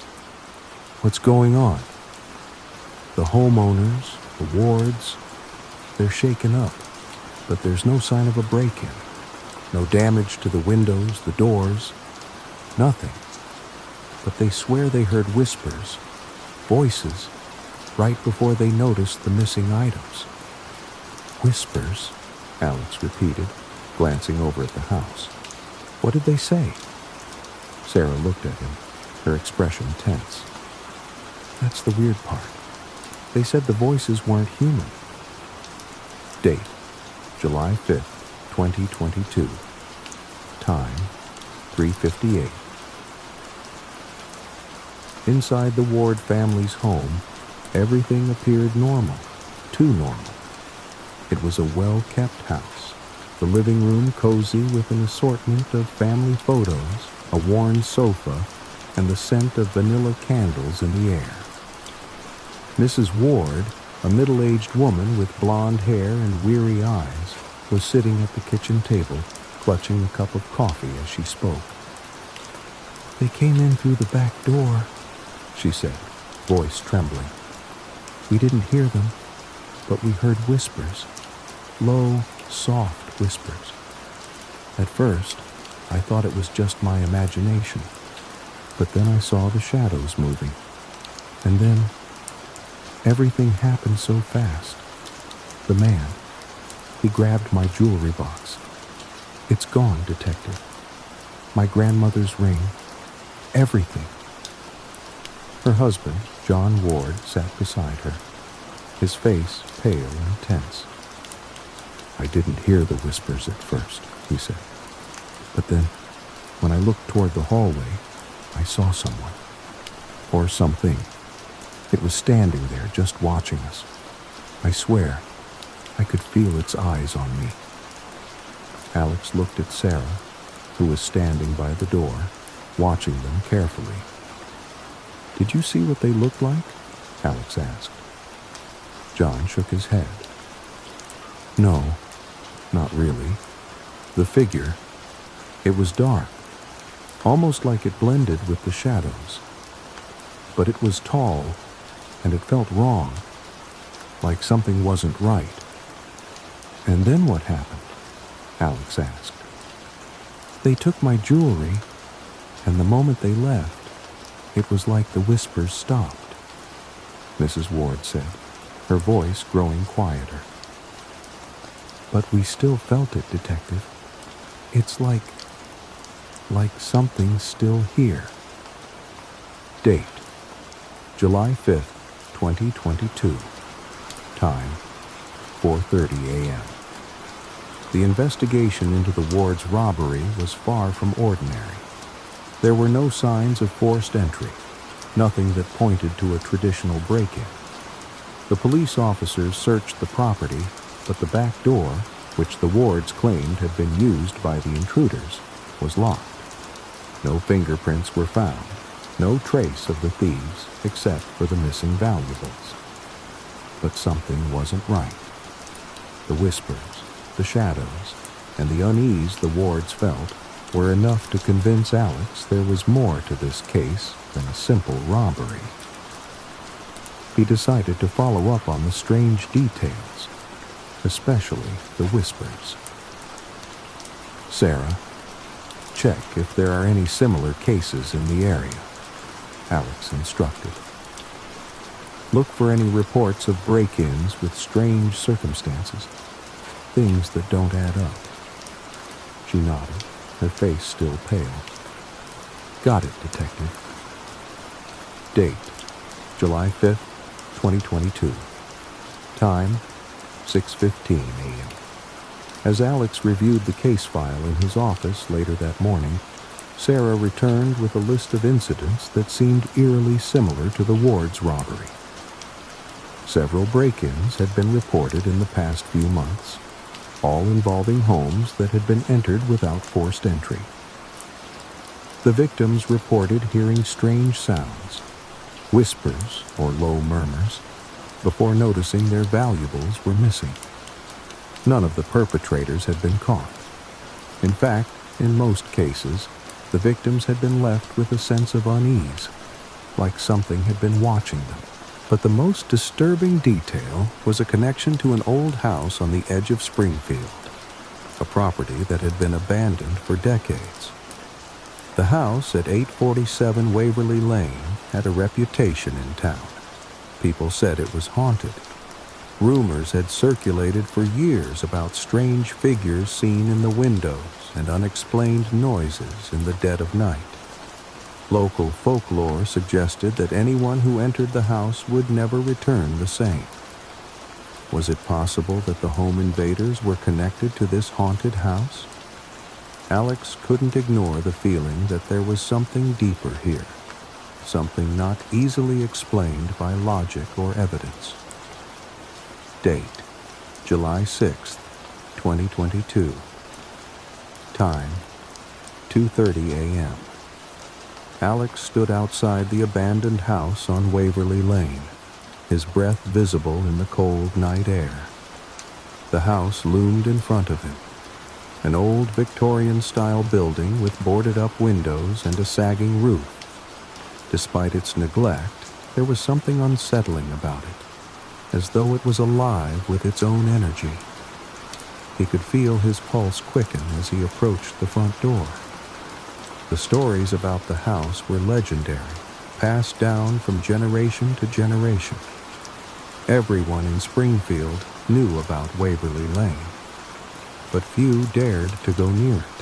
"What's going on?" "The homeowners, the wards, they're shaken up, but there's no sign of a break-in. No damage to the windows, the doors, nothing. But they swear they heard whispers, voices, right before they noticed the missing items." "Whispers?" Alex repeated, glancing over at the house. "What did they say?" Sarah looked at him, her expression tense. "That's the weird part. They said the voices weren't human." Date, July 5th, 2022. Time, 3:58. Inside the Ward family's home, everything appeared normal, too normal. It was a well-kept house, the living room cozy with an assortment of family photos, a worn sofa, and the scent of vanilla candles in the air. Mrs. Ward, a middle-aged woman with blonde hair and weary eyes, was sitting at the kitchen table, clutching a cup of coffee as she spoke. "They came in through the back door," she said, voice trembling. "We didn't hear them, but we heard whispers, low, soft whispers. At first, I thought it was just my imagination, but then I saw the shadows moving, and then everything happened so fast. The man, he grabbed my jewelry box. It's gone, Detective. My grandmother's ring, everything." Her husband, John Ward, sat beside her, his face pale and tense. "I didn't hear the whispers at first," he said. "But then, when I looked toward the hallway, I saw someone, or something. It was standing there just watching us. I swear, I could feel its eyes on me." Alex looked at Sarah, who was standing by the door, watching them carefully. "Did you see what they looked like?" Alex asked. John shook his head. "No, not really. The figure, it was dark, almost like it blended with the shadows. But it was tall, and it felt wrong, like something wasn't right." "And then what happened?" Alex asked. "They took my jewelry, and the moment they left, it was like the whispers stopped," Mrs. Ward said, her voice growing quieter. "But we still felt it, Detective. It's like something's still here." Date: July 5th, 2022. Time: 4:30 a.m. The investigation into the Ward's robbery was far from ordinary. There were no signs of forced entry, nothing that pointed to a traditional break-in. The police officers searched the property, but the back door, which the Wards claimed had been used by the intruders, was locked. No fingerprints were found, no trace of the thieves except for the missing valuables. But something wasn't right. The whispers, the shadows, and the unease the Wards felt were enough to convince Alex there was more to this case than a simple robbery. He decided to follow up on the strange details, especially the whispers. "Sarah, check if there are any similar cases in the area," Alex instructed. "Look for any reports of break-ins with strange circumstances, things that don't add up." She nodded, her face still pale. "Got it, Detective." Date: July 5th, 2022. Time: 6:15 a.m. As Alex reviewed the case file in his office later that morning, Sarah returned with a list of incidents that seemed eerily similar to the Ward's robbery. Several break-ins had been reported in the past few months, all involving homes that had been entered without forced entry. The victims reported hearing strange sounds, whispers or low murmurs, before noticing their valuables were missing. None of the perpetrators had been caught. In fact, in most cases, the victims had been left with a sense of unease, like something had been watching them. But the most disturbing detail was a connection to an old house on the edge of Springfield, a property that had been abandoned for decades. The house at 847 Waverly Lane had a reputation in town. People said it was haunted. Rumors had circulated for years about strange figures seen in the windows and unexplained noises in the dead of night. Local folklore suggested that anyone who entered the house would never return the same. Was it possible that the home invaders were connected to this haunted house? Alex couldn't ignore the feeling that there was something deeper here, something not easily explained by logic or evidence. Date: July 6th, 2022. Time: 2:30 a.m. Alex stood outside the abandoned house on Waverly Lane, his breath visible in the cold night air. The house loomed in front of him, an old Victorian-style building with boarded-up windows and a sagging roof. Despite its neglect, there was something unsettling about it, as though it was alive with its own energy. He could feel his pulse quicken as he approached the front door. The stories about the house were legendary, passed down from generation to generation. Everyone in Springfield knew about Waverly Lane, but few dared to go near it.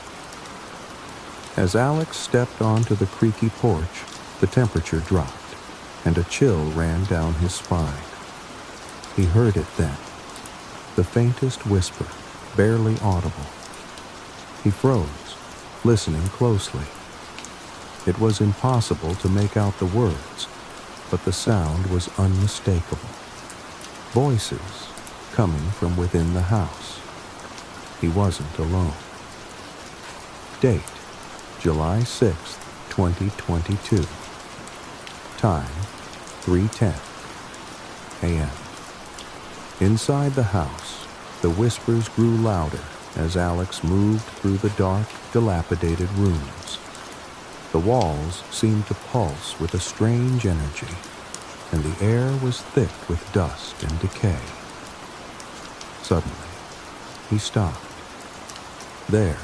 As Alex stepped onto the creaky porch, the temperature dropped, and a chill ran down his spine. He heard it then, the faintest whisper, barely audible. He froze, listening closely. It was impossible to make out the words, but the sound was unmistakable. Voices coming from within the house. He wasn't alone. Date, July 6, 2022. Time, 3:10 a.m. Inside the house, the whispers grew louder as Alex moved through the dark, dilapidated rooms. The walls seemed to pulse with a strange energy, and the air was thick with dust and decay. Suddenly, he stopped. There,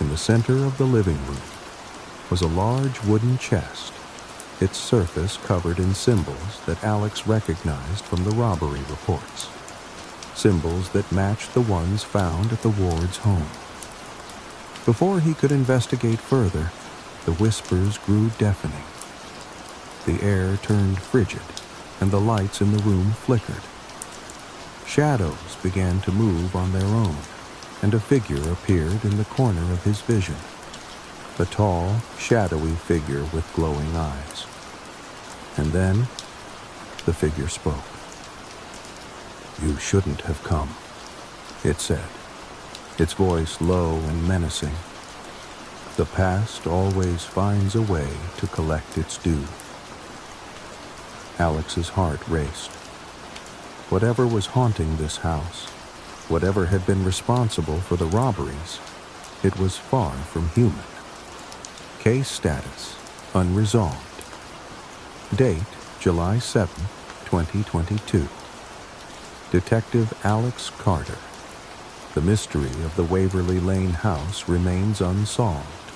in the center of the living room, was a large wooden chest, its surface covered in symbols that Alex recognized from the robbery reports. Symbols that matched the ones found at the Ward's home. Before he could investigate further, the whispers grew deafening. The air turned frigid, and the lights in the room flickered. Shadows began to move on their own, and a figure appeared in the corner of his vision. A tall, shadowy figure with glowing eyes. And then, the figure spoke. "You shouldn't have come," it said, its voice low and menacing. "The past always finds a way to collect its due." Alex's heart raced. Whatever was haunting this house, whatever had been responsible for the robberies, it was far from human. Case status, unresolved. Date, July 7, 2022. Detective Alex Carter. The mystery of the Waverly Lane house remains unsolved.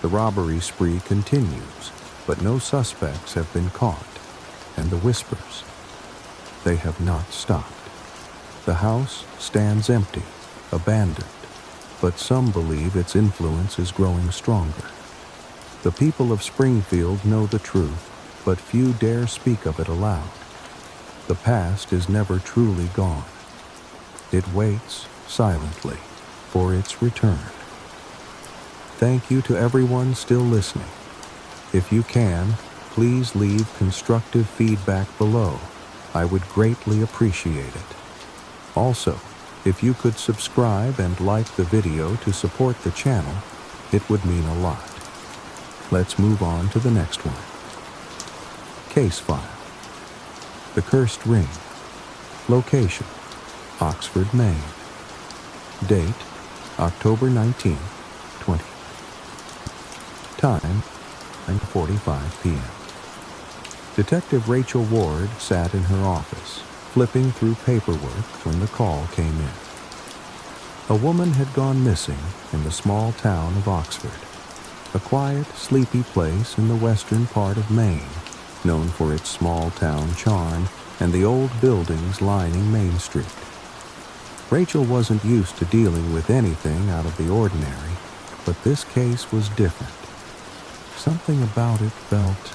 The robbery spree continues, but no suspects have been caught. And the whispers, they have not stopped. The house stands empty, abandoned, but some believe its influence is growing stronger. The people of Springfield know the truth, but few dare speak of it aloud. The past is never truly gone. It waits silently for its return. Thank you to everyone still listening. If you can, please leave constructive feedback below. I would greatly appreciate it. Also, if you could subscribe and like the video to support the channel, it would mean a lot. Let's move on to the next one. Case file. The Cursed Ring. Location, Oxford, Maine. Date, October 19, 20. Time, 9:45 p.m. Detective Rachel Ward sat in her office, flipping through paperwork when the call came in. A woman had gone missing in the small town of Oxford, a quiet, sleepy place in the western part of Maine, known for its small-town charm and the old buildings lining Main Street. Rachel wasn't used to dealing with anything out of the ordinary, but this case was different. Something about it felt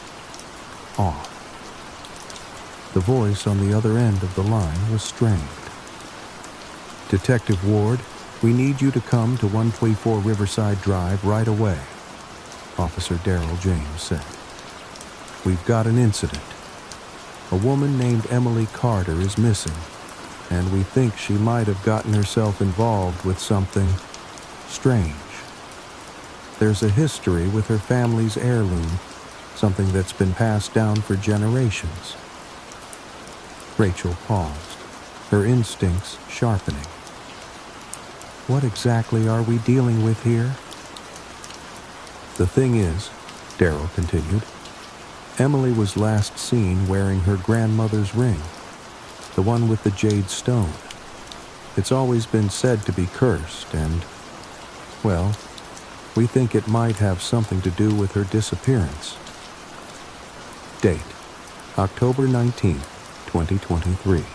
off. The voice on the other end of the line was strained. "Detective Ward, we need you to come to 124 Riverside Drive right away," Officer Darrell James said. "We've got an incident. A woman named Emily Carter is missing, and we think she might have gotten herself involved with something strange. There's a history with her family's heirloom, something that's been passed down for generations." Rachel paused, her instincts sharpening. "What exactly are we dealing with here?" "The thing is," Darrell continued, "Emily was last seen wearing her grandmother's ring, the one with the jade stone. It's always been said to be cursed and, well, we think it might have something to do with her disappearance." Date, October 19, 2023.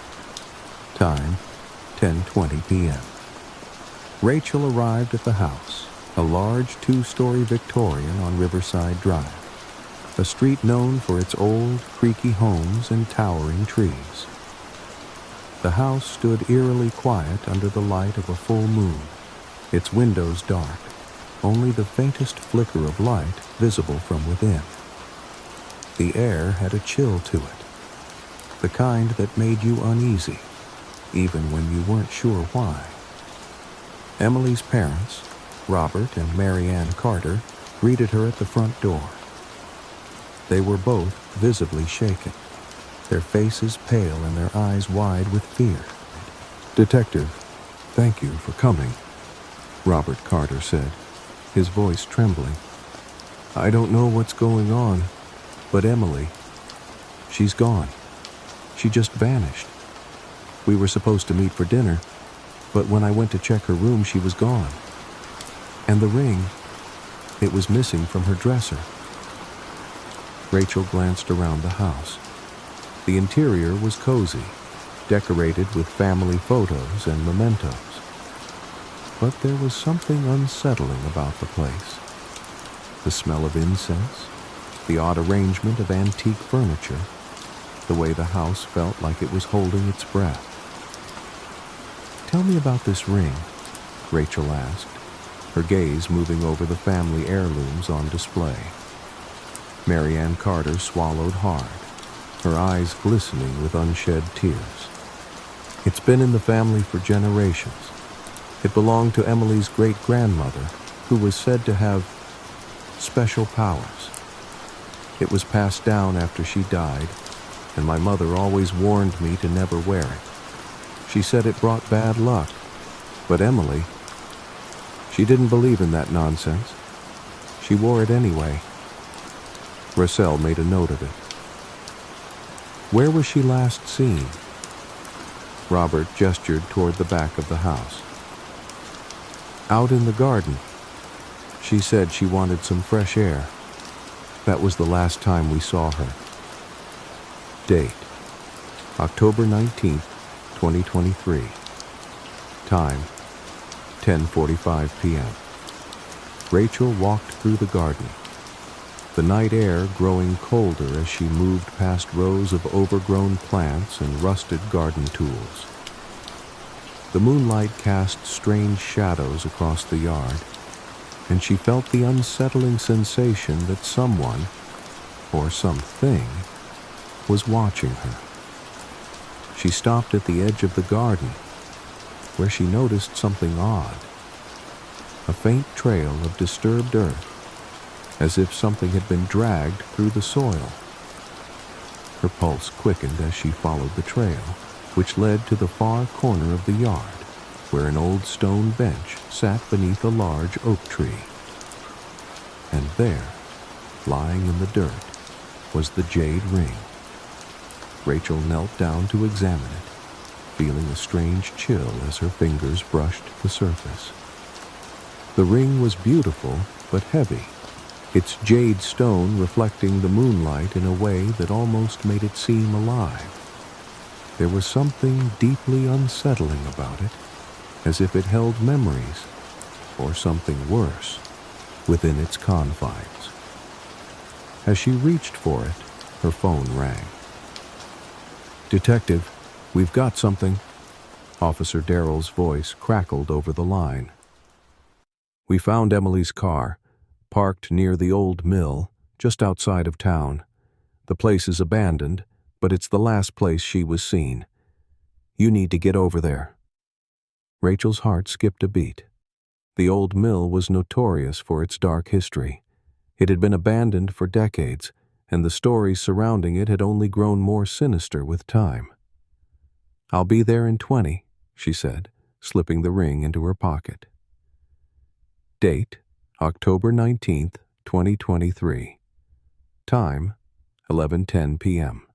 Time, 10:20 p.m. Rachel arrived at the house, a large two-story Victorian on Riverside Drive, a street known for its old, creaky homes and towering trees. The house stood eerily quiet under the light of a full moon, its windows dark, only the faintest flicker of light visible from within. The air had a chill to it, the kind that made you uneasy, even when you weren't sure why. Emily's parents, Robert and Mary Ann Carter greeted her at the front door. They were both visibly shaken, their faces pale and their eyes wide with fear. "Detective, thank you for coming," Robert Carter said, his voice trembling. "I don't know what's going on, but Emily, she's gone. She just vanished. We were supposed to meet for dinner, but when I went to check her room, she was gone. And the ring, it was missing from her dresser." Rachel glanced around the house. The interior was cozy, decorated with family photos and mementos. But there was something unsettling about the place. The smell of incense, the odd arrangement of antique furniture, the way the house felt like it was holding its breath. "Tell me about this ring," Rachel asked, her gaze moving over the family heirlooms on display. Mary Ann Carter swallowed hard, her eyes glistening with unshed tears. "It's been in the family for generations. It belonged to Emily's great-grandmother, who was said to have special powers. It was passed down after she died, and my mother always warned me to never wear it. She said it brought bad luck, but Emily, she didn't believe in that nonsense. She wore it anyway." Russell made a note of it. "Where was she last seen?" Robert gestured toward the back of the house. "Out in the garden. She said she wanted some fresh air. That was the last time we saw her." Date: October 19th, 2023. Time: 10:45 p.m. Rachel walked through the garden, the night air growing colder as she moved past rows of overgrown plants and rusted garden tools. The moonlight cast strange shadows across the yard, and she felt the unsettling sensation that someone, or something, was watching her. She stopped at the edge of the garden, where she noticed something odd. A faint trail of disturbed earth, as if something had been dragged through the soil. Her pulse quickened as she followed the trail, which led to the far corner of the yard, where an old stone bench sat beneath a large oak tree. And there, lying in the dirt, was the jade ring. Rachel knelt down to examine it, feeling a strange chill as her fingers brushed the surface. The ring was beautiful, but heavy, its jade stone reflecting the moonlight in a way that almost made it seem alive. There was something deeply unsettling about it, as if it held memories, or something worse, within its confines. As she reached for it, her phone rang. "Detective, we've got something." Officer Darrell's voice crackled over the line. "We found Emily's car, parked near the old mill, just outside of town. The place is abandoned, but it's the last place she was seen. You need to get over there." Rachel's heart skipped a beat. The old mill was notorious for its dark history. It had been abandoned for decades, and the stories surrounding it had only grown more sinister with time. "I'll be there in 20, she said, slipping the ring into her pocket. Date: October 19th, 2023. Time: 11:10 p.m.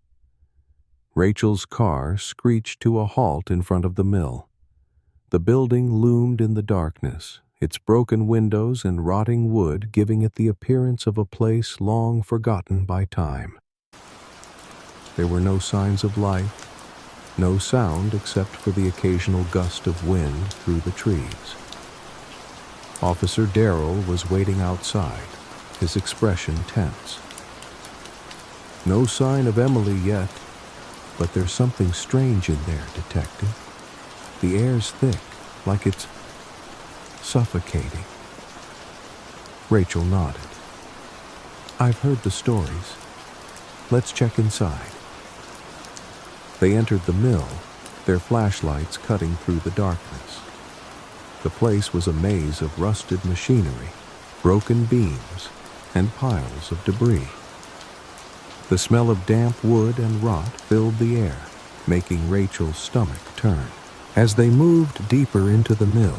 Rachel's car screeched to a halt in front of the mill. The building loomed in the darkness, its broken windows and rotting wood giving it the appearance of a place long forgotten by time. There were no signs of life, no sound except for the occasional gust of wind through the trees. Officer Darrell was waiting outside, his expression tense. "No sign of Emily yet, but there's something strange in there, Detective. The air's thick, like it's suffocating." Rachel nodded. "I've heard the stories. Let's check inside." They entered the mill, their flashlights cutting through the darkness. The place was a maze of rusted machinery, broken beams, and piles of debris. The smell of damp wood and rot filled the air, making Rachel's stomach turn. As they moved deeper into the mill,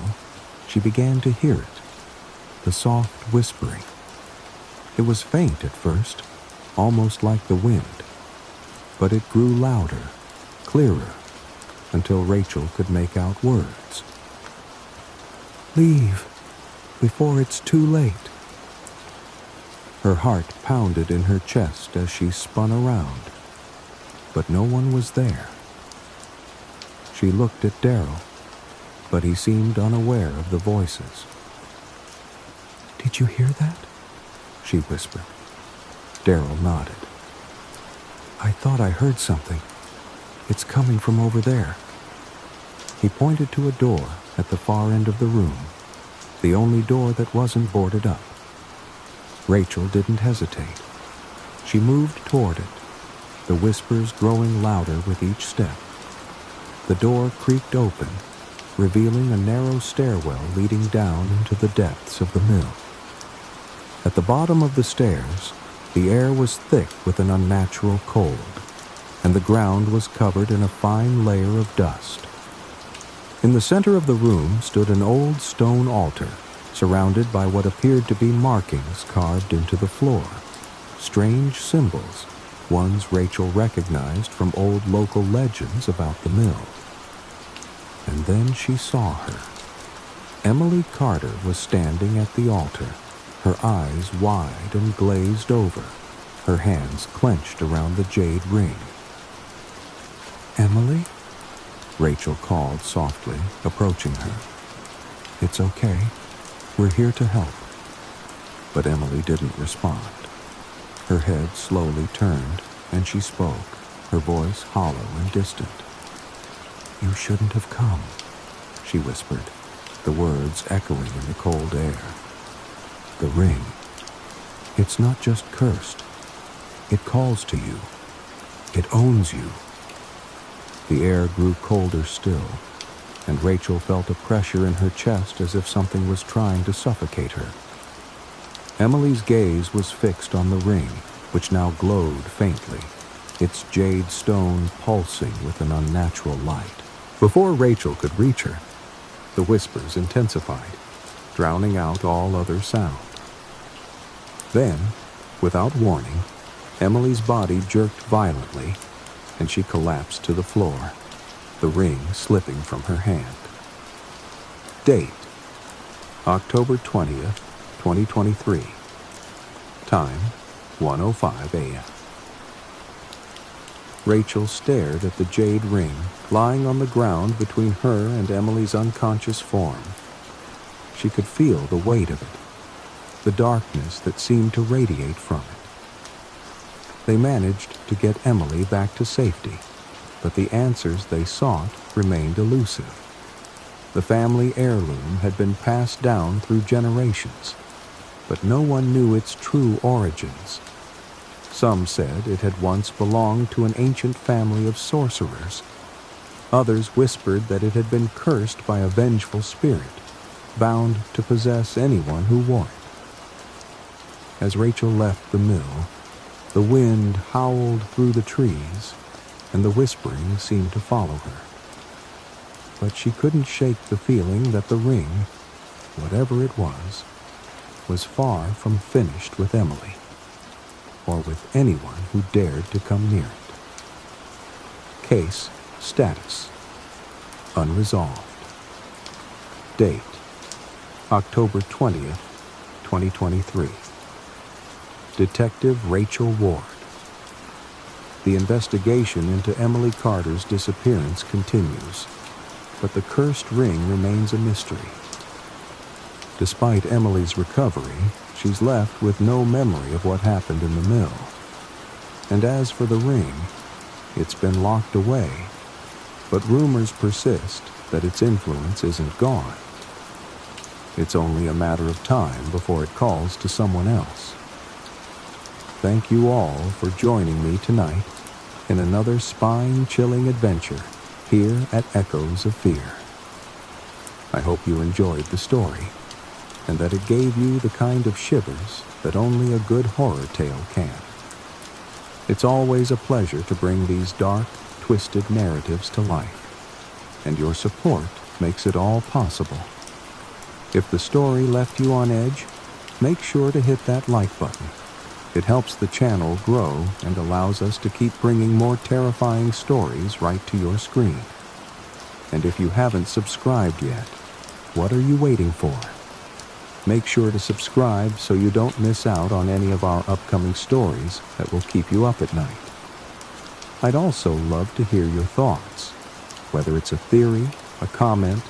she began to hear it, the soft whispering. It was faint at first, almost like the wind, but it grew louder, clearer, until Rachel could make out words. "Leave, before it's too late." Her heart pounded in her chest as she spun around, but no one was there. She looked at Darryl, but he seemed unaware of the voices. "Did you hear that?" she whispered. Darryl nodded. "I thought I heard something. It's coming from over there." He pointed to a door at the far end of the room, the only door that wasn't boarded up. Rachel didn't hesitate. She moved toward it, the whispers growing louder with each step. The door creaked open, revealing a narrow stairwell leading down into the depths of the mill. At the bottom of the stairs, the air was thick with an unnatural cold, and the ground was covered in a fine layer of dust. In the center of the room stood an old stone altar, surrounded by what appeared to be markings carved into the floor, strange symbols, ones Rachel recognized from old local legends about the mill. And then she saw her. Emily Carter was standing at the altar, her eyes wide and glazed over, her hands clenched around the jade ring. "Emily?" Rachel called softly, approaching her. "It's okay. We're here to help." But Emily didn't respond. Her head slowly turned, and she spoke, her voice hollow and distant. "You shouldn't have come," she whispered, the words echoing in the cold air. "The ring. It's not just cursed. It calls to you. It owns you." The air grew colder still, and Rachel felt a pressure in her chest as if something was trying to suffocate her. Emily's gaze was fixed on the ring, which now glowed faintly, its jade stone pulsing with an unnatural light. Before Rachel could reach her, the whispers intensified, drowning out all other sound. Then, without warning, Emily's body jerked violently, and she collapsed to the floor, the ring slipping from her hand. Date: October 20th, 2023. Time: 1:05 a.m. Rachel stared at the jade ring lying on the ground between her and Emily's unconscious form. She could feel the weight of it, the darkness that seemed to radiate from it. They managed to get Emily back to safety, but the answers they sought remained elusive. The family heirloom had been passed down through generations, but no one knew its true origins. Some said it had once belonged to an ancient family of sorcerers. Others whispered that it had been cursed by a vengeful spirit, bound to possess anyone who wore it. As Rachel left the mill, the wind howled through the trees, and the whispering seemed to follow her. But she couldn't shake the feeling that the ring, whatever it was far from finished with Emily, or with anyone who dared to come near it. Case status: unresolved. Date: October 20th, 2023. Detective Rachel Ward. The investigation into Emily Carter's disappearance continues, but the cursed ring remains a mystery. Despite Emily's recovery, she's left with no memory of what happened in the mill. And as for the ring, it's been locked away, but rumors persist that its influence isn't gone. It's only a matter of time before it calls to someone else. Thank you all for joining me tonight in another spine-chilling adventure here at Echoes of Fear. I hope you enjoyed the story, and that it gave you the kind of shivers that only a good horror tale can. It's always a pleasure to bring these dark, twisted narratives to life, and your support makes it all possible. If the story left you on edge, make sure to hit that like button. It helps the channel grow and allows us to keep bringing more terrifying stories right to your screen. And if you haven't subscribed yet, what are you waiting for? Make sure to subscribe so you don't miss out on any of our upcoming stories that will keep you up at night. I'd also love to hear your thoughts, whether it's a theory, a comment,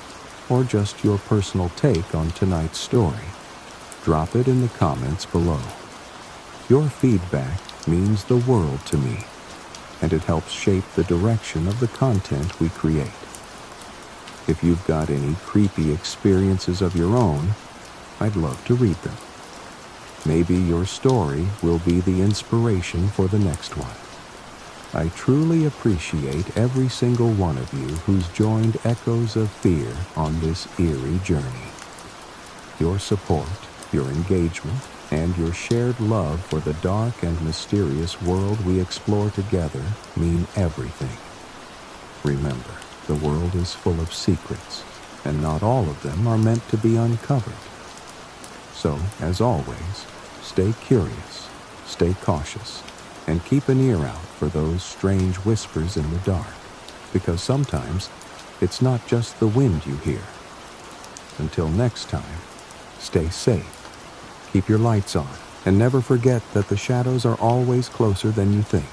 or just your personal take on tonight's story. Drop it in the comments below. Your feedback means the world to me, and it helps shape the direction of the content we create. If you've got any creepy experiences of your own, I'd love to read them. Maybe your story will be the inspiration for the next one. I truly appreciate every single one of you who's joined Echoes of Fear on this eerie journey. Your support, your engagement, and your shared love for the dark and mysterious world we explore together mean everything. Remember, the world is full of secrets, and not all of them are meant to be uncovered. So, as always, stay curious, stay cautious, and keep an ear out for those strange whispers in the dark, because sometimes it's not just the wind you hear. Until next time, stay safe. Keep your lights on, and never forget that the shadows are always closer than you think.